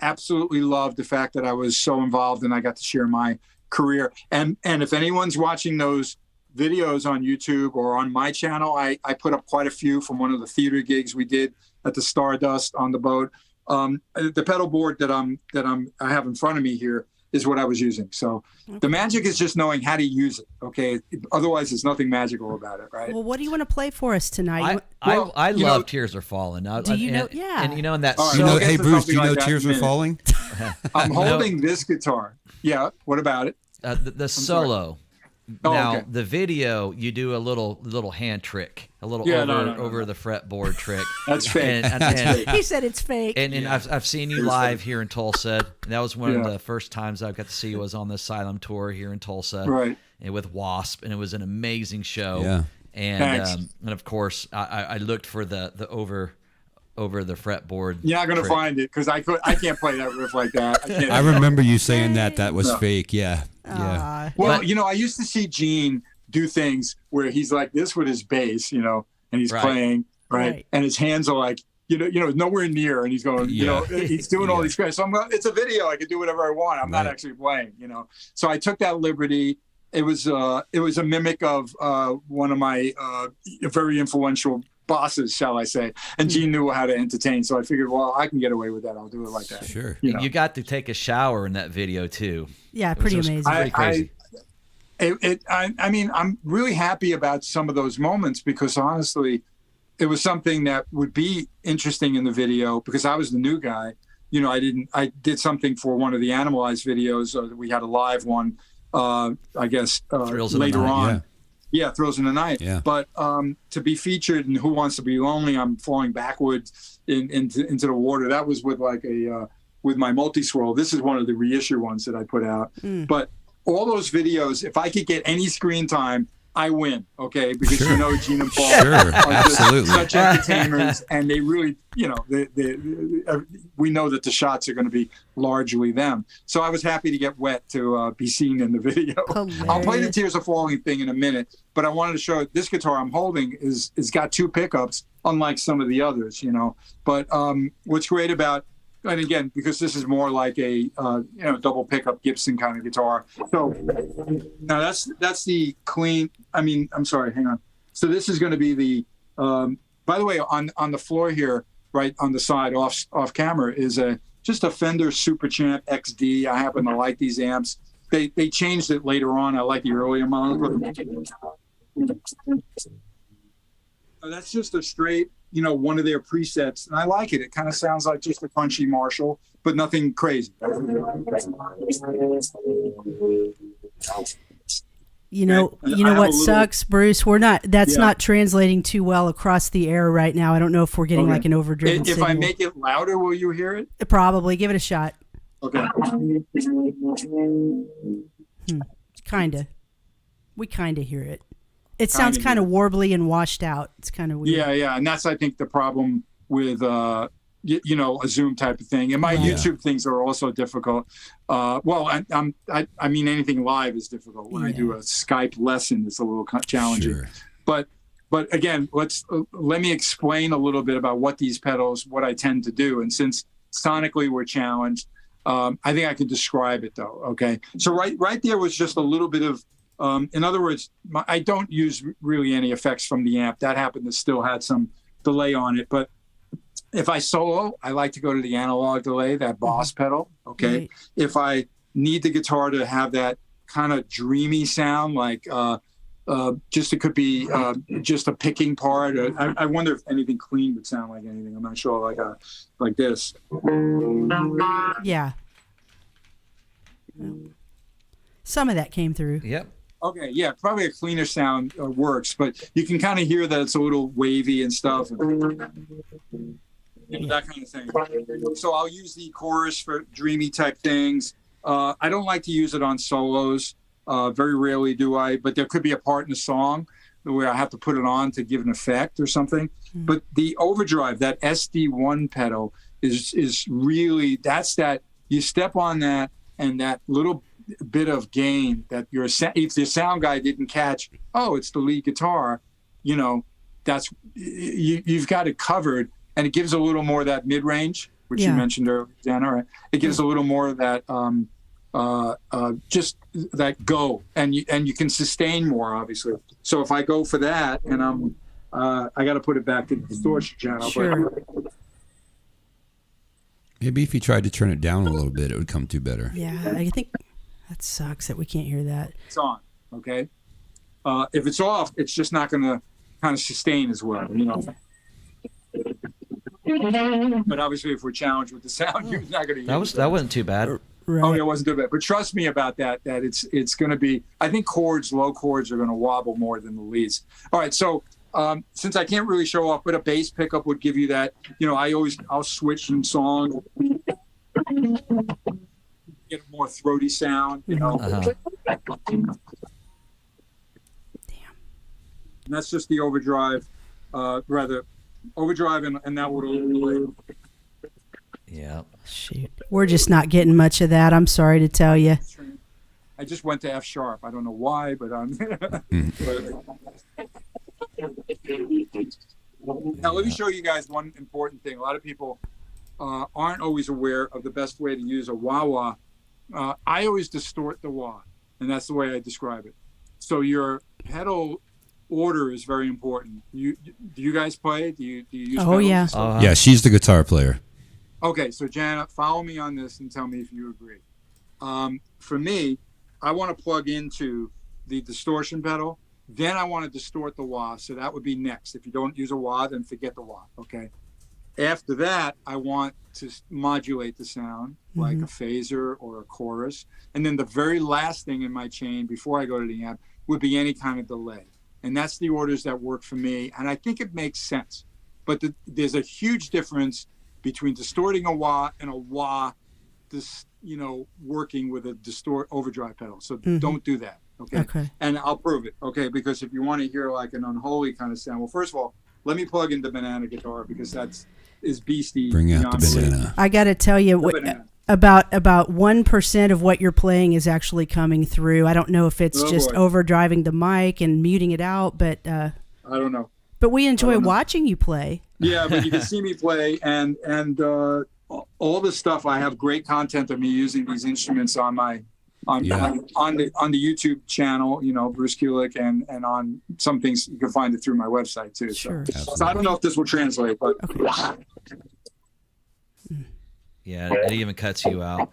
absolutely loved the fact that I was so involved and I got to share my career. And if anyone's watching those videos on YouTube or on my channel, I put up quite a few from one of the theater gigs we did at the Stardust on the boat. The pedal board that I have in front of me here is what I was using. So the magic is just knowing how to use it. Okay. Otherwise there's nothing magical about it. Right. Well, what do you want to play for us tonight? I love Tears Are Falling. Do you know? Yeah. And you know, in that, hey Bruce, do you know Tears Are Falling? I'm holding this guitar. Yeah. What about it? The solo. Now the video, you do a little hand trick, over the fretboard trick. That's fake. And he said it's fake. And I've seen you live here in Tulsa. And that was one of the first times I got to see you was on the Asylum tour here in Tulsa, right? And with Wasp, and it was an amazing show. Yeah. And of course I looked for the over the fretboard. You're not gonna find it because I can't play that riff like that. I remember you saying that was fake. Yeah. Yeah. Well, I used to see Gene do things where he's like this with his bass, and he's playing, right? And his hands are like, nowhere near, and he's going, he's doing all these guys. So it's a video. I can do whatever I want. I'm not actually playing, So I took that liberty. It was a mimic of one of my very influential bosses, shall I say, and Gene knew how to entertain, so I figured, well, I can get away with that. I'll do it like that. Sure. You got to take a shower in that video too. Yeah, pretty amazing. Pretty crazy. I mean, I'm really happy about some of those moments because honestly, it was something that would be interesting in the video because I was the new guy. I did something for one of the Animalized videos. We had a live one, I guess, later on. Yeah, Thrills in the Night. Yeah. But to be featured in Who Wants to Be Lonely, I'm falling backwards into the water. That was with with my multi-swirl. This is one of the reissue ones that I put out. But all those videos, if I could get any screen time, I win, okay? Because Gene and Paul are just such entertainers, and they really, we know that the shots are going to be largely them. So I was happy to get wet to be seen in the video. Hilarious. I'll play the Tears Are Falling thing in a minute, but I wanted to show this guitar I'm holding is got two pickups, unlike some of the others, But what's great about, and again, because this is more like a double pickup Gibson kind of guitar. So now that's the clean. I'm sorry, hang on. So this is going to be the. By the way, on the floor here, right on the side, off camera, is just a Fender Super Champ XD. I happen to like these amps. They changed it later on. I like the earlier model. That's just a straight, one of their presets, and I like it. It kind of sounds like just a crunchy Marshall, but nothing crazy. You know what sucks, Bruce? That's not translating too well across the air right now. I don't know if we're getting like an overdriven signal. If I make it louder, will you hear it? Probably. Give it a shot. Okay. Kinda. We kinda hear it. It sounds kind of warbly and washed out. It's kind of weird. Yeah, and that's I think the problem with a Zoom type of thing. And my YouTube things are also difficult. Well, I mean, anything live is difficult. When I do a Skype lesson, it's a little challenging. Sure. But again, let me explain a little bit about what I tend to do. And since sonically we're challenged, I think I can describe it though. Okay. So right there was just a little bit of, in other words, I don't use really any effects from the amp. That happened to still had some delay on it. But if I solo, I like to go to the analog delay, that boss pedal. Okay. Right. If I need the guitar to have that kind of dreamy sound, like, it could be just a picking part. I wonder if anything clean would sound like anything. I'm not sure. Like this. Yeah. Some of that came through. Yep. Okay. Yeah. Probably a cleaner sound works, but you can kind of hear that it's a little wavy and stuff. That kind of thing. So I'll use the chorus for dreamy type things. I don't like to use it on solos. Very rarely do I, but there could be a part in the song where I have to put it on to give an effect or something. Mm-hmm. But the overdrive, that SD1 pedal is really, that's that, you step on that and that little bit of gain that if the sound guy didn't catch, oh, it's the lead guitar, that's, you've got it covered, and it gives a little more of that mid-range, which you mentioned earlier, Dana, right? It gives a little more of that, just that go, and you can sustain more, obviously. So if I go for that, and I got to put it back to the distortion channel. Sure. But maybe if you tried to turn it down a little bit, it would come through better. Yeah, I think that sucks that we can't hear that. It's on, okay? If it's off, it's just not going to kind of sustain as well, But obviously, if we're challenged with the sound, you're not going to use that wasn't too bad. Right. Oh, it wasn't too bad. But trust me about that. That it's going to be. I think low chords are going to wobble more than the leads. All right. So since I can't really show off, but a bass pickup would give you that. I'll switch in songs, get a more throaty sound. Uh-huh. Damn. And that's just the overdrive. Overdrive and that would overlay. Yeah. Shoot. We're just not getting much of that. I'm sorry to tell you. I just went to F sharp. I don't know why, but I'm. Now, let me show you guys one important thing. A lot of people aren't always aware of the best way to use a wah-wah. I always distort the wah, and that's the way I describe it. So your pedal order is very important. Do you guys play? Do you use pedals? Yeah. Yeah, she's the guitar player. Okay, so Janet, follow me on this and tell me if you agree. For me, I want to plug into the distortion pedal. Then I want to distort the wah, so that would be next. If you don't use a wah, then forget the wah, okay? After that, I want to modulate the sound, like a phaser or a chorus. And then the very last thing in my chain before I go to the amp would be any kind of delay. And that's the orders that work for me, and I think it makes sense. But there's a huge difference between distorting a wah and a wah, working with a distort overdrive pedal. So don't do that, okay? And I'll prove it, okay? Because if you want to hear like an unholy kind of sound, well, first of all, let me plug in the banana guitar because is beastie. Bring out the banana. I got to tell you, about 1% of what you're playing is actually coming through. I don't know if it's overdriving the mic and muting it out, but I don't know. But we enjoy watching you play. Yeah, but you can see me play, and all this stuff. I have great content of me using these instruments on the YouTube channel. Bruce Kulick, and on some things you can find it through my website too. Sure. So I don't know if this will translate, but. Yeah, it even cuts you out.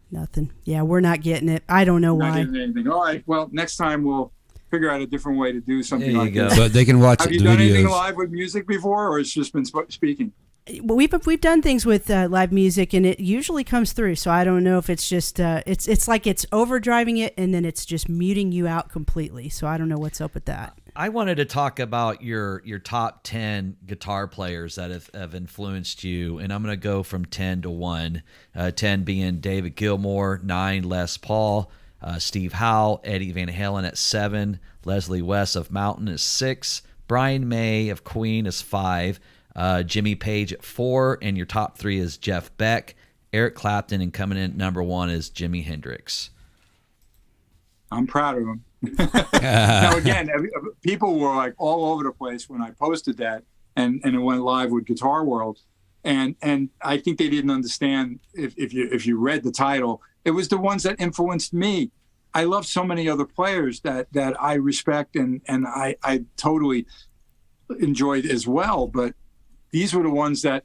Nothing. Yeah, we're not getting it. I don't know why. Not getting anything. All right. Well, next time we'll figure out a different way to do something like this. But they can watch Have the you done videos. anything live with music before, or it's just been speaking? Well, we've done things with live music, and it usually comes through. So I don't know if it's just it's like it's overdriving it, and then it's just muting you out completely. So I don't know what's up with that. I wanted to talk about your top 10 guitar players that have influenced you, and I'm going to go from 10 to 1. 10 being David Gilmour, 9 Les Paul, Steve Howe, Eddie Van Halen at 7, Leslie West of Mountain is 6, Brian May of Queen is 5, Jimmy Page at 4, and your top 3 is Jeff Beck, Eric Clapton, and coming in at number 1 is Jimi Hendrix. I'm proud of him. Now again, people were like all over the place when I posted that, and it went live with Guitar World, and I think they didn't understand. If you read the title, it was the ones that influenced me. I love so many other players that I respect and I totally enjoyed as well, but these were the ones that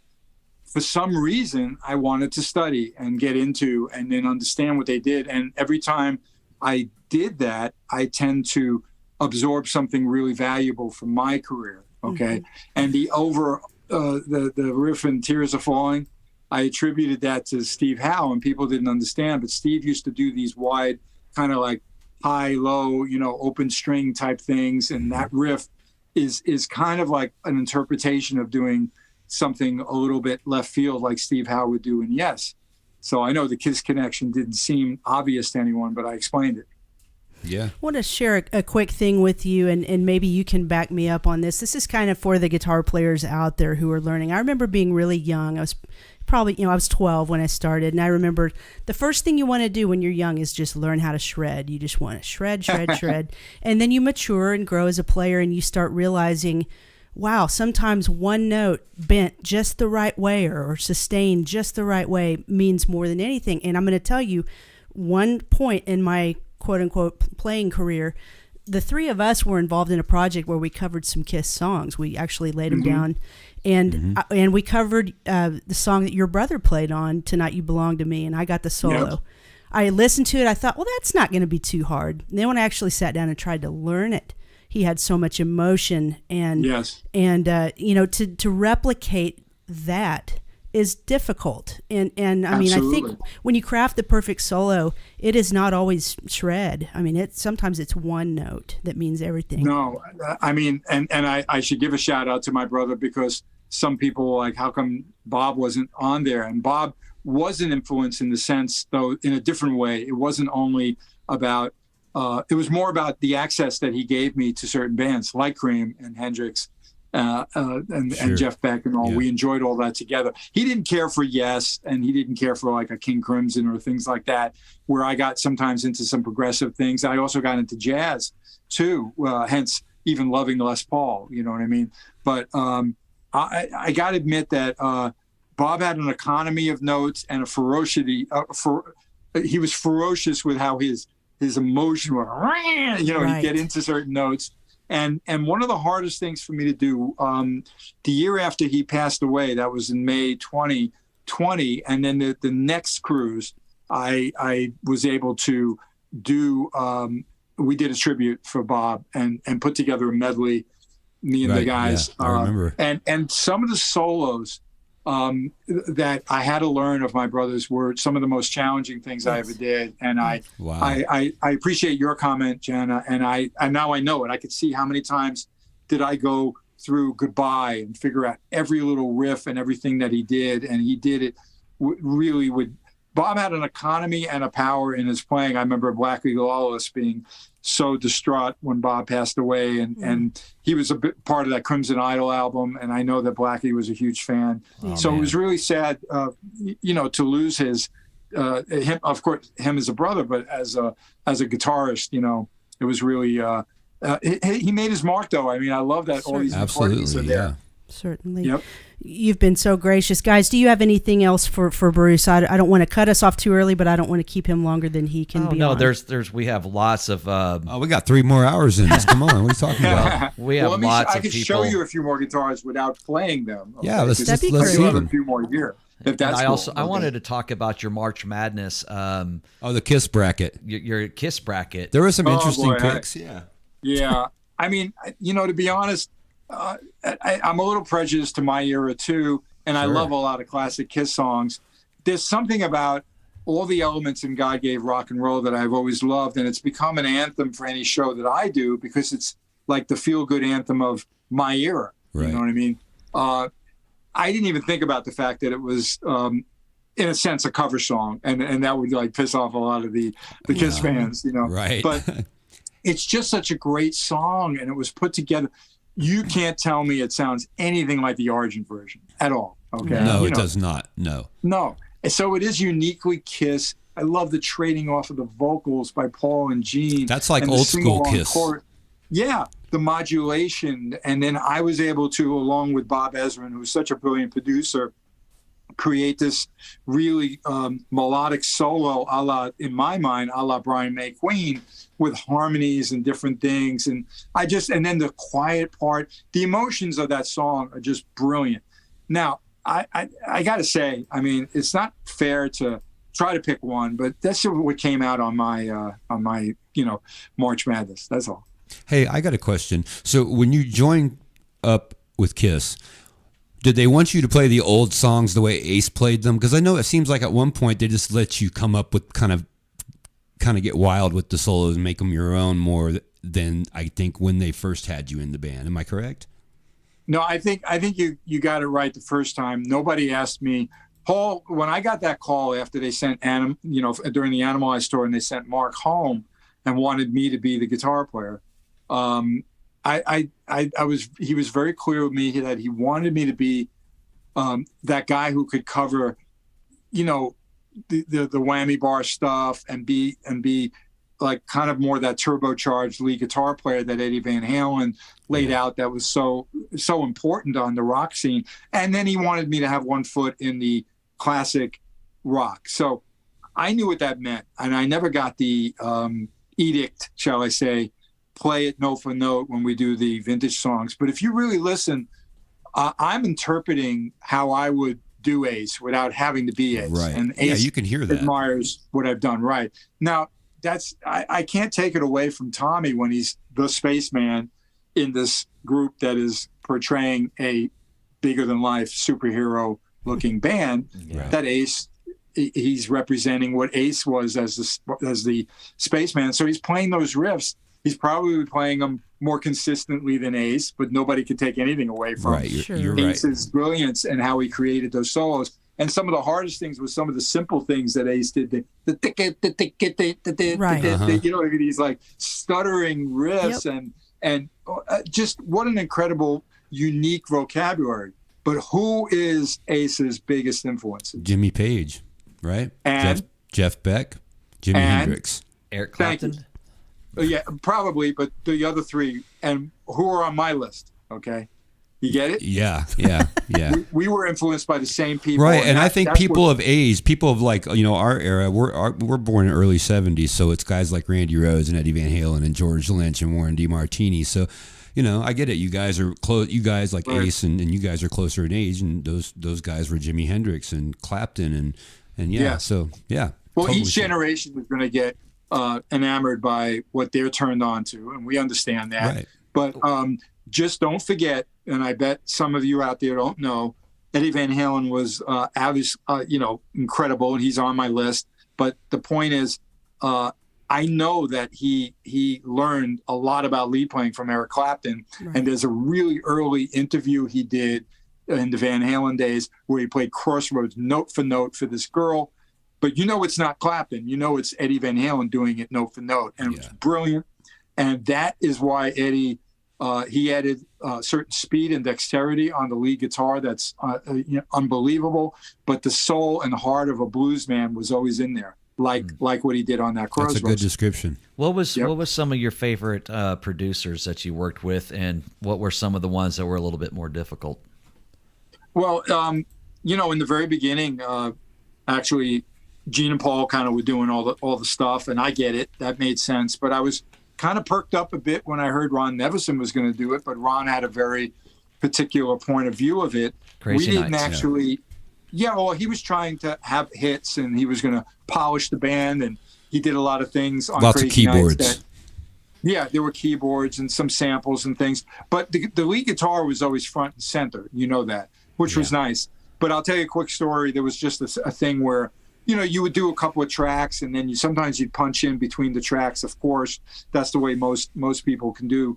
for some reason I wanted to study and get into and then understand what they did. And every time I did that, I tend to absorb something really valuable from my career. Okay. And the riff in Tears Are Falling, I attributed that to Steve Howe, and people didn't understand, but Steve used to do these wide kind of like high, low, open string type things. And that riff is kind of like an interpretation of doing something a little bit left field like Steve Howe would do in Yes. So I know the Kiss connection didn't seem obvious to anyone, but I explained it. Yeah. I want to share a quick thing with you, and maybe you can back me up on this. This is kind of for the guitar players out there who are learning. I remember being really young. I was probably, I was 12 when I started, and I remember the first thing you want to do when you're young is just learn how to shred. You just want to shred, shred. And then you mature and grow as a player, and you start realizing, wow, sometimes one note bent just the right way or sustained just the right way means more than anything. And I'm going to tell you one point in my quote-unquote playing career, the three of us were involved in a project where we covered some Kiss songs. We actually laid them down, and we covered the song that your brother played on, Tonight You Belong to Me, and I got the solo. Yep. I listened to it. I thought, well, that's not going to be too hard. And then when I actually sat down and tried to learn it, he had so much emotion, and to replicate that is difficult. And I mean, I think when you craft the perfect solo, it is not always shred. I mean, sometimes it's one note that means everything. No, I mean, and I should give a shout out to my brother, because some people were like, how come Bob wasn't on there? And Bob was an influence in the sense, though, in a different way. It wasn't only about, it was more about the access that he gave me to certain bands like Cream and Hendrix and Jeff Beck and all. Yeah. We enjoyed all that together. He didn't care for Yes, and he didn't care for like a King Crimson or things like that, where I got sometimes into some progressive things. I also got into jazz too, hence even loving Les Paul, you know what I mean? But I got to admit that Bob had an economy of notes and a ferocity. He was ferocious with how his emotion would, he'd get into certain notes. And one of the hardest things for me to do, the year after he passed away, that was in May 2020, and then the next cruise, I was able to do, we did a tribute for Bob and put together a medley, me and the guys. Yeah, I remember. And some of the solos that I had to learn of my brothers were some of the most challenging things I ever did. And I appreciate your comment, Jenna. And now I know it. I could see how many times did I go through Goodbye and figure out every little riff and everything that he did. And he did it really with, Bob had an economy and a power in his playing. I remember Blackie Lawless being so distraught when Bob passed away, and he was a bit part of that Crimson Idol album, and I know that Blackie was a huge fan. It was really sad, to lose him. Of course, him as a brother, but as a guitarist, it was really. He made his mark, though. I mean, I love that all these recordings are there. Certainly. Yep. You've been so gracious. Guys, do you have anything else for Bruce? I don't want to cut us off too early, but I don't want to keep him longer than he can be on. We have lots of... we got 3 more hours in this. Come on, what are you talking about? We have lots of people... I could show you a few more guitars without playing them. Okay? Yeah, let's see them. A few more here. If that's cool. I wanted to talk about your March Madness... the Kiss bracket. Your Kiss bracket. There were some interesting picks, Yeah. I mean, to be honest, I'm a little prejudiced to my era too, and I love a lot of classic Kiss songs. There's something about all the elements in God Gave Rock and Roll that I've always loved, and it's become an anthem for any show that I do, because it's like the feel-good anthem of my era. Right. You know what I mean? I didn't even think about the fact that it was, in a sense, a cover song, and that would like piss off a lot of the Kiss fans, Right. But it's just such a great song, and it was put together. you can't tell me it sounds anything like the Argent version at all. Okay. No, it does not. No. So it is uniquely Kiss. I love the trading off of the vocals by Paul and Gene. That's like old school Kiss. Yeah, the modulation. And then I was able to, along with Bob Ezrin, who's such a brilliant producer, create this really melodic solo in my mind, a la Brian May Queen, with harmonies and different things. And then the quiet part, the emotions of that song are just brilliant. Now, I got to say, I mean, it's not fair to try to pick one, but that's what came out on my March Madness. That's all. Hey, I got a question. So when you joined up with Kiss, did they want you to play the old songs the way Ace played them? Because I know it seems like at one point they just let you come up with kind of get wild with the solos and make them your own more than I think when they first had you in the band. Am I correct? No, I think you got it right the first time. Nobody asked me, Paul, when I got that call after they sent during the Animalized tour, and they sent Mark home and wanted me to be the guitar player. He was very clear with me that he wanted me to be that guy who could cover, the whammy bar stuff and be like kind of more that turbocharged lead guitar player that Eddie Van Halen laid out, that was so important on the rock scene. And then he wanted me to have one foot in the classic rock. So I knew what that meant, and I never got the edict, shall I say, play it note for note when we do the vintage songs. But if you really listen, I'm interpreting how I would do Ace without having to be Ace. Right. And Ace you can hear that. Admires what I've done. Right. Now, I can't take it away from Tommy when he's the spaceman in this group that is portraying a bigger than life superhero looking band. Yeah. That Ace, he's representing what Ace was as the spaceman. So he's playing those riffs. He's probably playing them more consistently than Ace, but nobody could take anything away from you're Ace's brilliance and how he created those solos. And some of the hardest things was some of the simple things that Ace did. These like stuttering riffs and just what an incredible, unique vocabulary. But who is Ace's biggest influence? Jimmy Page, right? And Jeff Beck, Jimi Hendrix, Eric Clapton. Yeah, probably, but the other three, and who are on my list, okay? You get it? Yeah. We were influenced by the same people. Right, and I think people of age, people of like, our era, we're born in the early 70s, so it's guys like Randy Rhoads and Eddie Van Halen and George Lynch and Warren DeMartini. So, I get it. You guys are close. You guys like right. Ace and you guys are closer in age, and those guys were Jimi Hendrix and Clapton and yeah. So, yeah. Well, totally each generation is going to get enamored by what they're turned on to, and we understand that. Right. But just don't forget, and I bet some of you out there don't know, Eddie Van Halen was incredible, and he's on my list. But the point is, I know that he learned a lot about lead playing from Eric Clapton, right. And there's a really early interview he did in the Van Halen days where he played Crossroads note for note for this girl. But it's not Clapton. It's Eddie Van Halen doing it note for note. And it was brilliant. And that is why Eddie, he added certain speed and dexterity on the lead guitar that's unbelievable. But the soul and heart of a blues man was always in there, like what he did on that Crossroads. That's a good description. What was some of your favorite producers that you worked with, and what were some of the ones that were a little bit more difficult? Well, in the very beginning, actually, Gene and Paul kind of were doing all the stuff, and I get it. That made sense. But I was kind of perked up a bit when I heard Ron Nevison was going to do it, but Ron had a very particular point of view of it. Crazy we didn't Nights, actually... Yeah, well, he was trying to have hits, and he was going to polish the band, and he did a lot of things on lots Crazy of keyboards. Nights there were keyboards and some samples and things. But the lead guitar was always front and center, that, which was nice. But I'll tell you a quick story. There was just a thing where you would do a couple of tracks, and then sometimes you'd punch in between the tracks. Of course, that's the way most people can do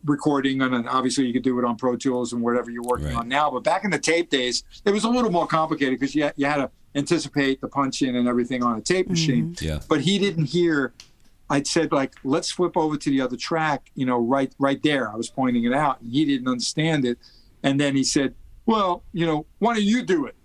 recording, and then obviously you could do it on Pro Tools and whatever you're working on now. But back in the tape days, it was a little more complicated because you had to anticipate the punch in and everything on a tape machine. Yeah. But he didn't hear I said, like, let's flip over to the other track, right there. I was pointing it out, and he didn't understand it. And then he said, well, why don't you do it?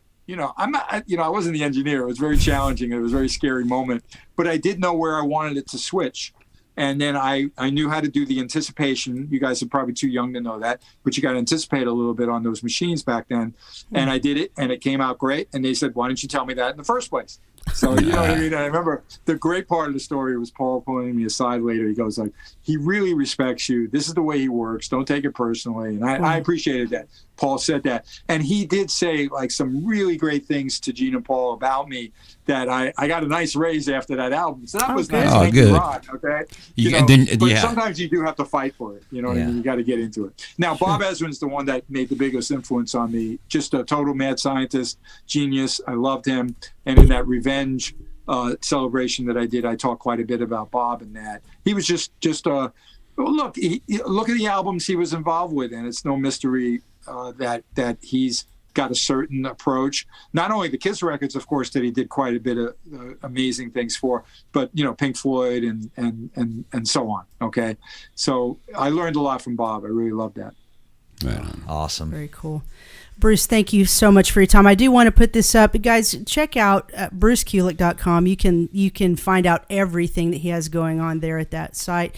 I'm not, I wasn't the engineer. It was very challenging. It was a very scary moment, but I did know where I wanted it to switch. And then I knew how to do the anticipation. You guys are probably too young to know that, but you got to anticipate a little bit on those machines back then. And I did it, and it came out great. And they said, why didn't you tell me that in the first place? So, you know what I mean? And I remember the great part of the story was Paul pulling me aside later. He goes, like, he really respects you. This is the way he works. Don't take it personally. And I appreciated that. Paul said that. And he did say, like, some really great things to Gene and Paul about me that I got a nice raise after that album. So that was nice. Oh, good. Rock, okay? But sometimes you do have to fight for it. You know what I mean? You got to get into it. Now, Bob Ezrin's the one that made the biggest influence on me. Just a total mad scientist, genius. I loved him. And in that Revenge celebration that I did, I talked quite a bit about Bob and that. He was just look at the albums he was involved with, and it's no mystery that he's got a certain approach. Not only the Kiss records, of course, that he did quite a bit of amazing things for, but Pink Floyd and so on. Okay, so I learned a lot from Bob. I really loved that. Right on. Awesome. Very cool. Bruce, thank you so much for your time. I do want to put this up. Guys, check out brucekulick.com. You can find out everything that he has going on there at that site.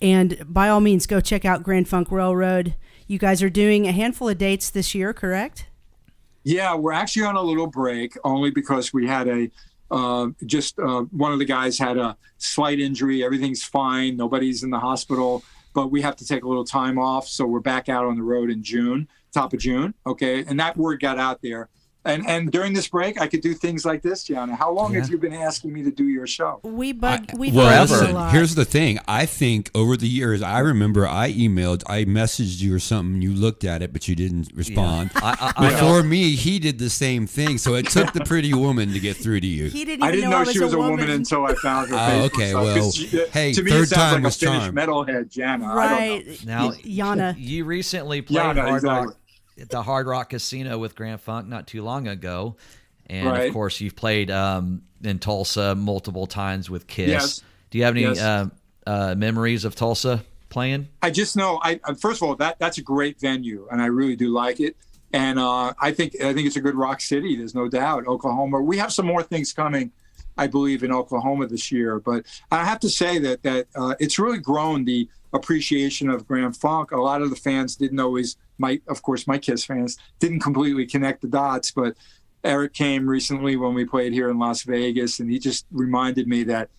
And by all means, go check out Grand Funk Railroad. You guys are doing a handful of dates this year, correct? Yeah, we're actually on a little break only because we had one of the guys had a slight injury. Everything's fine. Nobody's in the hospital, but we have to take a little time off. So we're back out on the road in June. Top of June, okay, and that word got out there, and during this break, I could do things like this, Gianna. How long have you been asking me to do your show? We bug a lot. Here's the thing. I think over the years, I remember I messaged you or something. You looked at it, but you didn't respond. Yeah. Before me, he did the same thing. So it took the pretty woman to get through to you. He didn't I even didn't know she was a woman until I found her. Okay, well, hey, to me, third it sounds time like was a Finnish charm. metalhead, Gianna. Right. I don't Now, know. Yana. You recently played Yana, Rock at the Hard Rock Casino with Grand Funk not too long ago. And, of course, you've played in Tulsa multiple times with Kiss. Yes. Do you have any memories of Tulsa playing? I just know, first of all, that's a great venue, and I really do like it. And I think it's a good rock city. There's no doubt. Oklahoma. We have some more things coming, I believe, in Oklahoma this year. But I have to say that it's really grown the appreciation of Grand Funk. A lot of the fans didn't always, my Kiss fans didn't completely connect the dots. But Eric came recently when we played here in Las Vegas, and he just reminded me that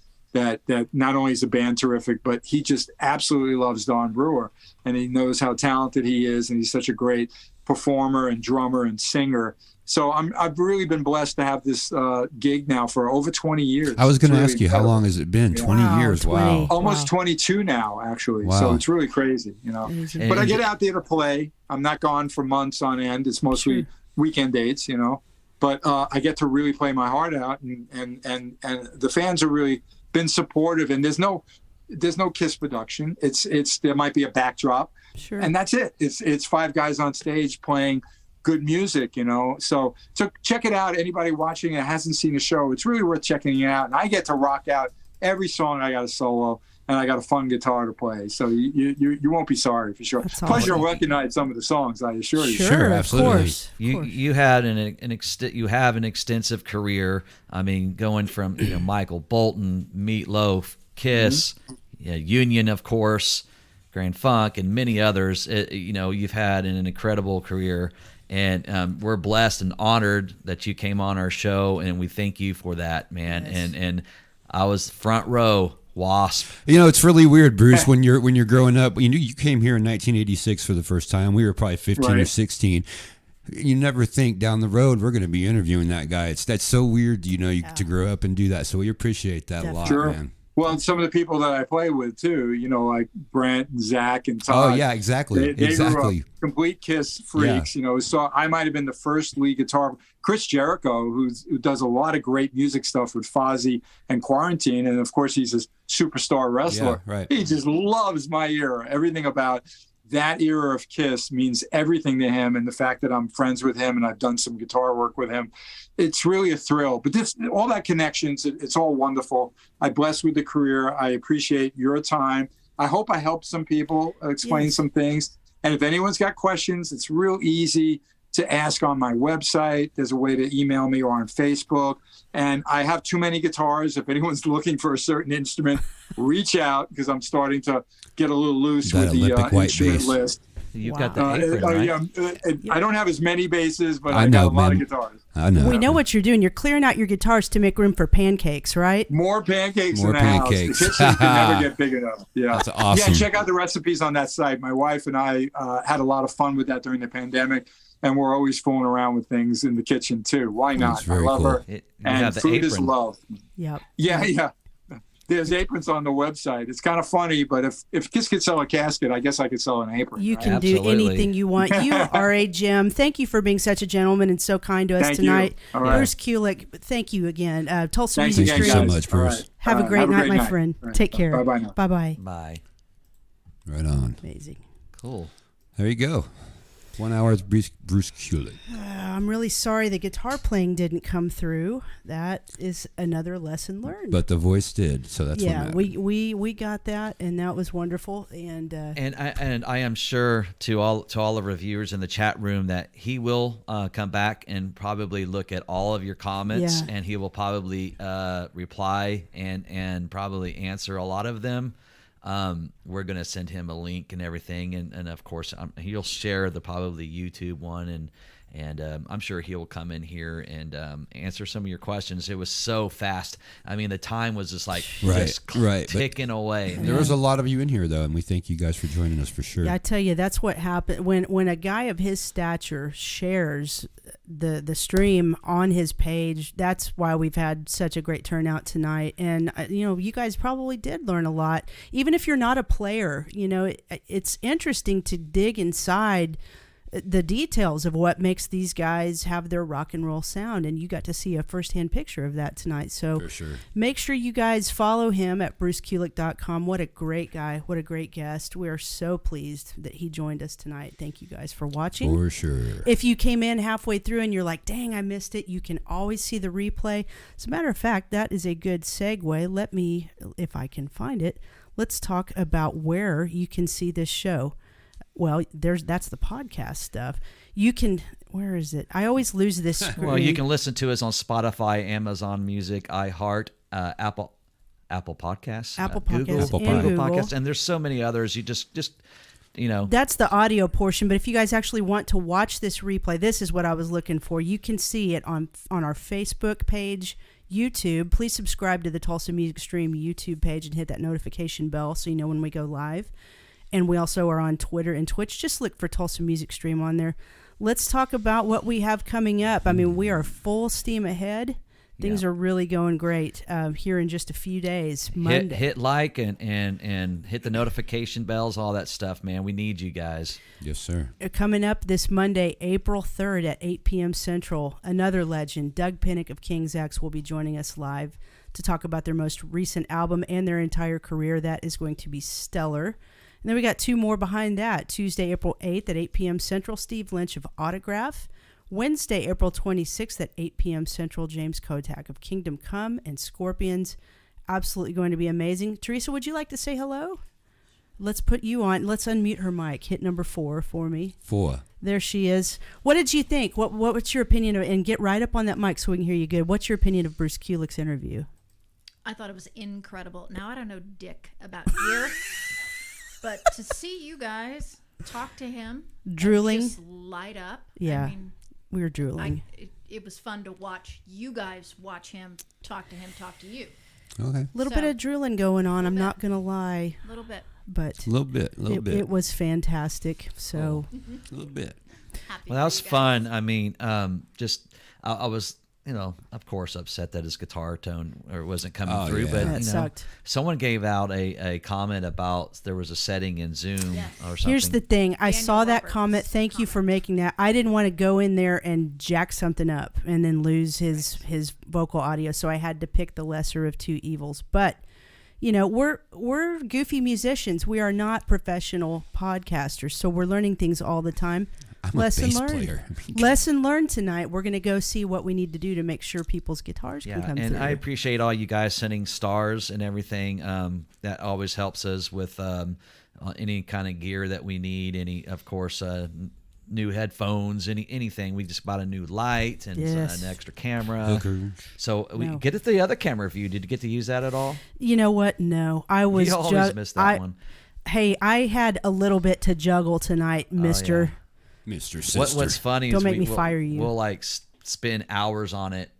not only is the band terrific, but he just absolutely loves Don Brewer, and he knows how talented he is, and he's such a great performer and drummer and singer. So I've really been blessed to have this gig now for over 20 years. I was going to ask you, how long has it been? 20 years. 20. Wow. Almost 22 now, actually. Wow. So it's really crazy, But I get out there to play. I'm not gone for months on end. It's mostly weekend dates, But I get to really play my heart out, and the fans have really been supportive. And there's no Kiss production. There might be a backdrop, and that's it. It's five guys on stage playing good music, So check it out. Anybody watching it hasn't seen the show, it's really worth checking it out. And I get to rock out every song. I got a solo, and I got a fun guitar to play. So you won't be sorry, for sure. Plus, you'll recognize some of the songs, I assure you. Sure, absolutely. Of course. You had you have an extensive career. I mean, going from Michael Bolton, Meatloaf, Kiss, Union, of course, Grand Funk, and many others. You've had an incredible career. And we're blessed and honored that you came on our show, and we thank you for that, man. Yes. And I was front row, Wasp. It's really weird, Bruce. When you're growing up, you came here in 1986 for the first time. We were probably 15 or 16. You never think down the road we're going to be interviewing that guy. That's so weird, to grow up and do that. So we appreciate that a lot, man. Well, and some of the people that I play with too, like Brent and Zach and Todd. Oh yeah, exactly. They grew up complete Kiss freaks, So I might have been the first lead guitar. Chris Jericho, who does a lot of great music stuff with Fozzy and Quarantine, and of course he's a superstar wrestler. Yeah, right. He just loves my era. Everything about that era of Kiss means everything to him. And the fact that I'm friends with him and I've done some guitar work with him, it's really a thrill. But all that connections, it's all wonderful. I'm blessed with the career. I appreciate your time. I hope I helped some people explain some things. And if anyone's got questions, it's real easy to ask on my website. There's a way to email me or on Facebook. And I have too many guitars. If anyone's looking for a certain instrument, reach out, because I'm starting to get a little loose with the instrument list. You've got the apron, right? I don't have as many basses, but I got a lot of guitars. I know. We know what you're doing. You're clearing out your guitars to make room for pancakes, right? More pancakes in the house. The kitchen can never get big enough. Yeah, that's awesome. Yeah, check out the recipes on that site. My wife and I had a lot of fun with that during the pandemic, and we're always fooling around with things in the kitchen too. Why not? I love her. And food is love. Yep. Yeah. There's aprons on the website. It's kind of funny, but if Kiss could sell a casket, I guess I could sell an apron. You can do anything you want. You are a gem. Thank you for being such a gentleman and so kind to us tonight. Bruce Kulick, thank you again. Tulsa Music Stream. Thank you so much, Bruce. Have a great night, my friend. Take care. Bye-bye now. Bye-bye. Bye. Right on. Amazing. Cool. There you go. 1 hour is Bruce Kulick. I'm really sorry the guitar playing didn't come through. That is another lesson learned. But the voice did, so that's what matters. we got that, and that was wonderful. And I am sure to all the reviewers in the chat room that he will come back and probably look at all of your comments, and he will probably reply and probably answer a lot of them. We're gonna send him a link and everything, and of course he'll share the probably YouTube one, and I'm sure he'll come in here and answer some of your questions. It was so fast. I mean, the time was just like ticking away. There was a lot of you in here though, and we thank you guys for joining us for sure. Yeah, I tell you, that's what happened when a guy of his stature shares the stream on his page. That's why we've had such a great turnout tonight. And you guys probably did learn a lot, even if you're not a player. It's interesting to dig inside the details of what makes these guys have their rock and roll sound, and you got to see a firsthand picture of that tonight. So for sure, make sure you guys follow him at brucekulick.com. What a great guy, what a great guest. We are so pleased that he joined us tonight. Thank you guys for watching. For sure. If you came in halfway through and you're like, dang, I missed it, you can always see the replay. As a matter of fact, that is a good segue. Let me, if I can find it, let's talk about where you can see this show. Well, that's the podcast stuff. You can, where is it? I always lose this screen. Well, you can listen to us on Spotify, Amazon Music, iHeart, Apple Podcasts, Google Podcasts, and there's so many others. You just That's the audio portion, but if you guys actually want to watch this replay, this is what I was looking for. You can see it on our Facebook page, YouTube. Please subscribe to the Tulsa Music Stream YouTube page and hit that notification bell so you know when we go live. And we also are on Twitter and Twitch. Just look for Tulsa Music Stream on there. Let's talk about what we have coming up. I mean, we are full steam ahead. Things are really going great here in just a few days. Monday. Hit like and hit the notification bells, all that stuff, man. We need you guys. Yes, sir. Coming up this Monday, April 3rd at 8 p.m. Central, another legend, Doug Pinnick of King's X, will be joining us live to talk about their most recent album and their entire career. That is going to be stellar. And then we got two more behind that. Tuesday, April 8th at 8 p.m. Central, Steve Lynch of Autograph. Wednesday, April 26th at 8 p.m. Central, James Kotak of Kingdom Come and Scorpions. Absolutely going to be amazing. Teresa, would you like to say hello? Let's put you on. Let's unmute her mic. Hit number 4 for me. 4. There she is. What did you think? What's your opinion of, and get right up on that mic so we can hear you good. What's your opinion of Bruce Kulick's interview? I thought it was incredible. Now, I don't know dick about gear. But to see you guys talk to him, drooling, just light up. Yeah, I mean, we were drooling. It was fun to watch you guys watch him, talk to you. Okay. A little bit of drooling going on. I'm not gonna lie. A little bit. But a little bit. It was fantastic. So a little bit. Well, that was fun. I mean, I was. Of course, upset that his guitar tone wasn't coming through. Yeah. But sucked. Someone gave out a comment about there was a setting in Zoom or something. Here's the thing. I saw that comment. Thank you for making that. I didn't want to go in there and jack something up and then lose his vocal audio, so I had to pick the lesser of two evils. But you know, we're goofy musicians. We are not professional podcasters, so we're learning things all the time. I'm a bass player. Lesson learned tonight. We're going to go see what we need to do to make sure people's guitars can come through. And I appreciate all you guys sending stars and everything. That always helps us with any kind of gear that we need. Any, of course, new headphones, anything. We just bought a new light and an extra camera. Hookers. So we get the other camera view. Did you get to use that at all? You know what? No, I was. You always miss that one. Hey, I had a little bit to juggle tonight, Mister. Mr. Sister. What's funny Don't is make me fire you. We'll like spend hours on it,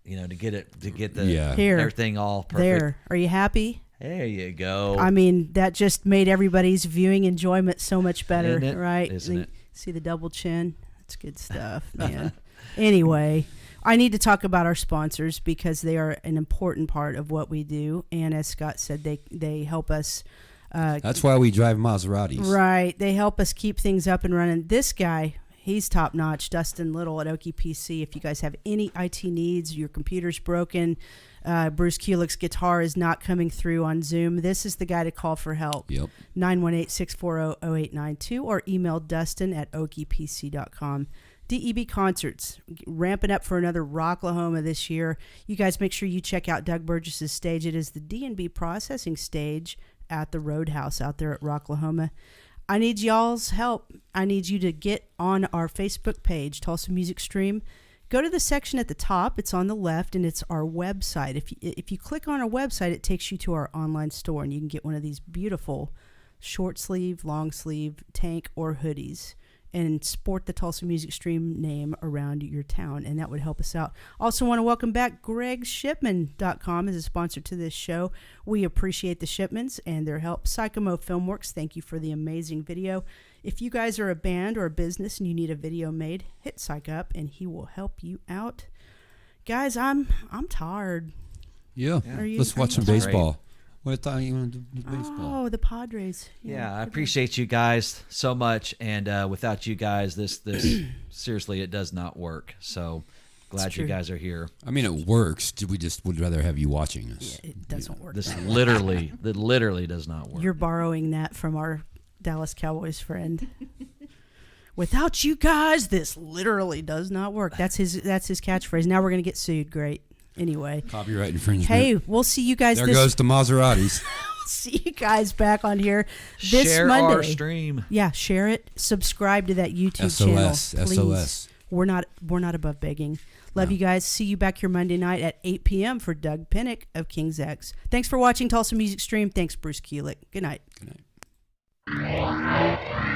you know, to get the Here, everything all perfect. There, are you happy? There you go. I mean, that just made everybody's viewing enjoyment so much better, Isn't it? right? Isn't it? See the double chin? That's good stuff, man. Anyway, I need to talk about our sponsors because they are an important part of what we do, and as Scott said, they help us. That's why we drive Maseratis. Right. They help us keep things up and running. This guy, he's top notch. Dustin Little at Okie PC. If you guys have any IT needs, your computer's broken, Bruce Kulick's guitar is not coming through on Zoom, this is the guy to call for help. Yep. 918-640-0892 or email Dustin at okiepc.com. DEB Concerts, ramping up for another Rocklahoma this year. You guys make sure you check out Doug Burgess's stage. It is the D&B processing stage at the Roadhouse out there at Rocklahoma. I need y'all's help. I need you to get on our Facebook page, Tulsa Music Stream. Go to the section at the top. It's on the left, and it's our website. If you click on our website, it takes you to our online store, and you can get one of these beautiful short sleeve, long sleeve, tank, or hoodies, and sport the Tulsa Music Stream name around your town, and that would help us out. Also want to welcome back GregShipman.com as a sponsor to this show. We appreciate the Shipmans and their help. Psychomo Filmworks, thank you for the amazing video. If you guys are a band or a business and you need a video made, hit Psych Up and he will help you out. Guys, I'm tired. Yeah. Let's watch some baseball. What I thought you wanted to do baseball. Oh, the Padres. Yeah, I appreciate you guys so much, and without you guys, this seriously, it does not work. So glad you guys are here. I mean, it works. We just would rather have you watching us. Yeah, it doesn't work. This literally does not work. You're borrowing that from our Dallas Cowboys friend. Without you guys, this literally does not work. That's his catchphrase. Now we're gonna get sued. Great. Anyway, copyright infringement. Hey, we'll see you guys. There goes the Maseratis. See you guys back on here this share Monday. Our stream. Yeah, share it. Subscribe to that YouTube channel, please. SOS. We're not above begging. Love you guys. See you back here Monday night at 8 p.m. for Doug Pinnick of King's X. Thanks for watching Tulsa Music Stream. Thanks, Bruce Kulick. Good night. Good night.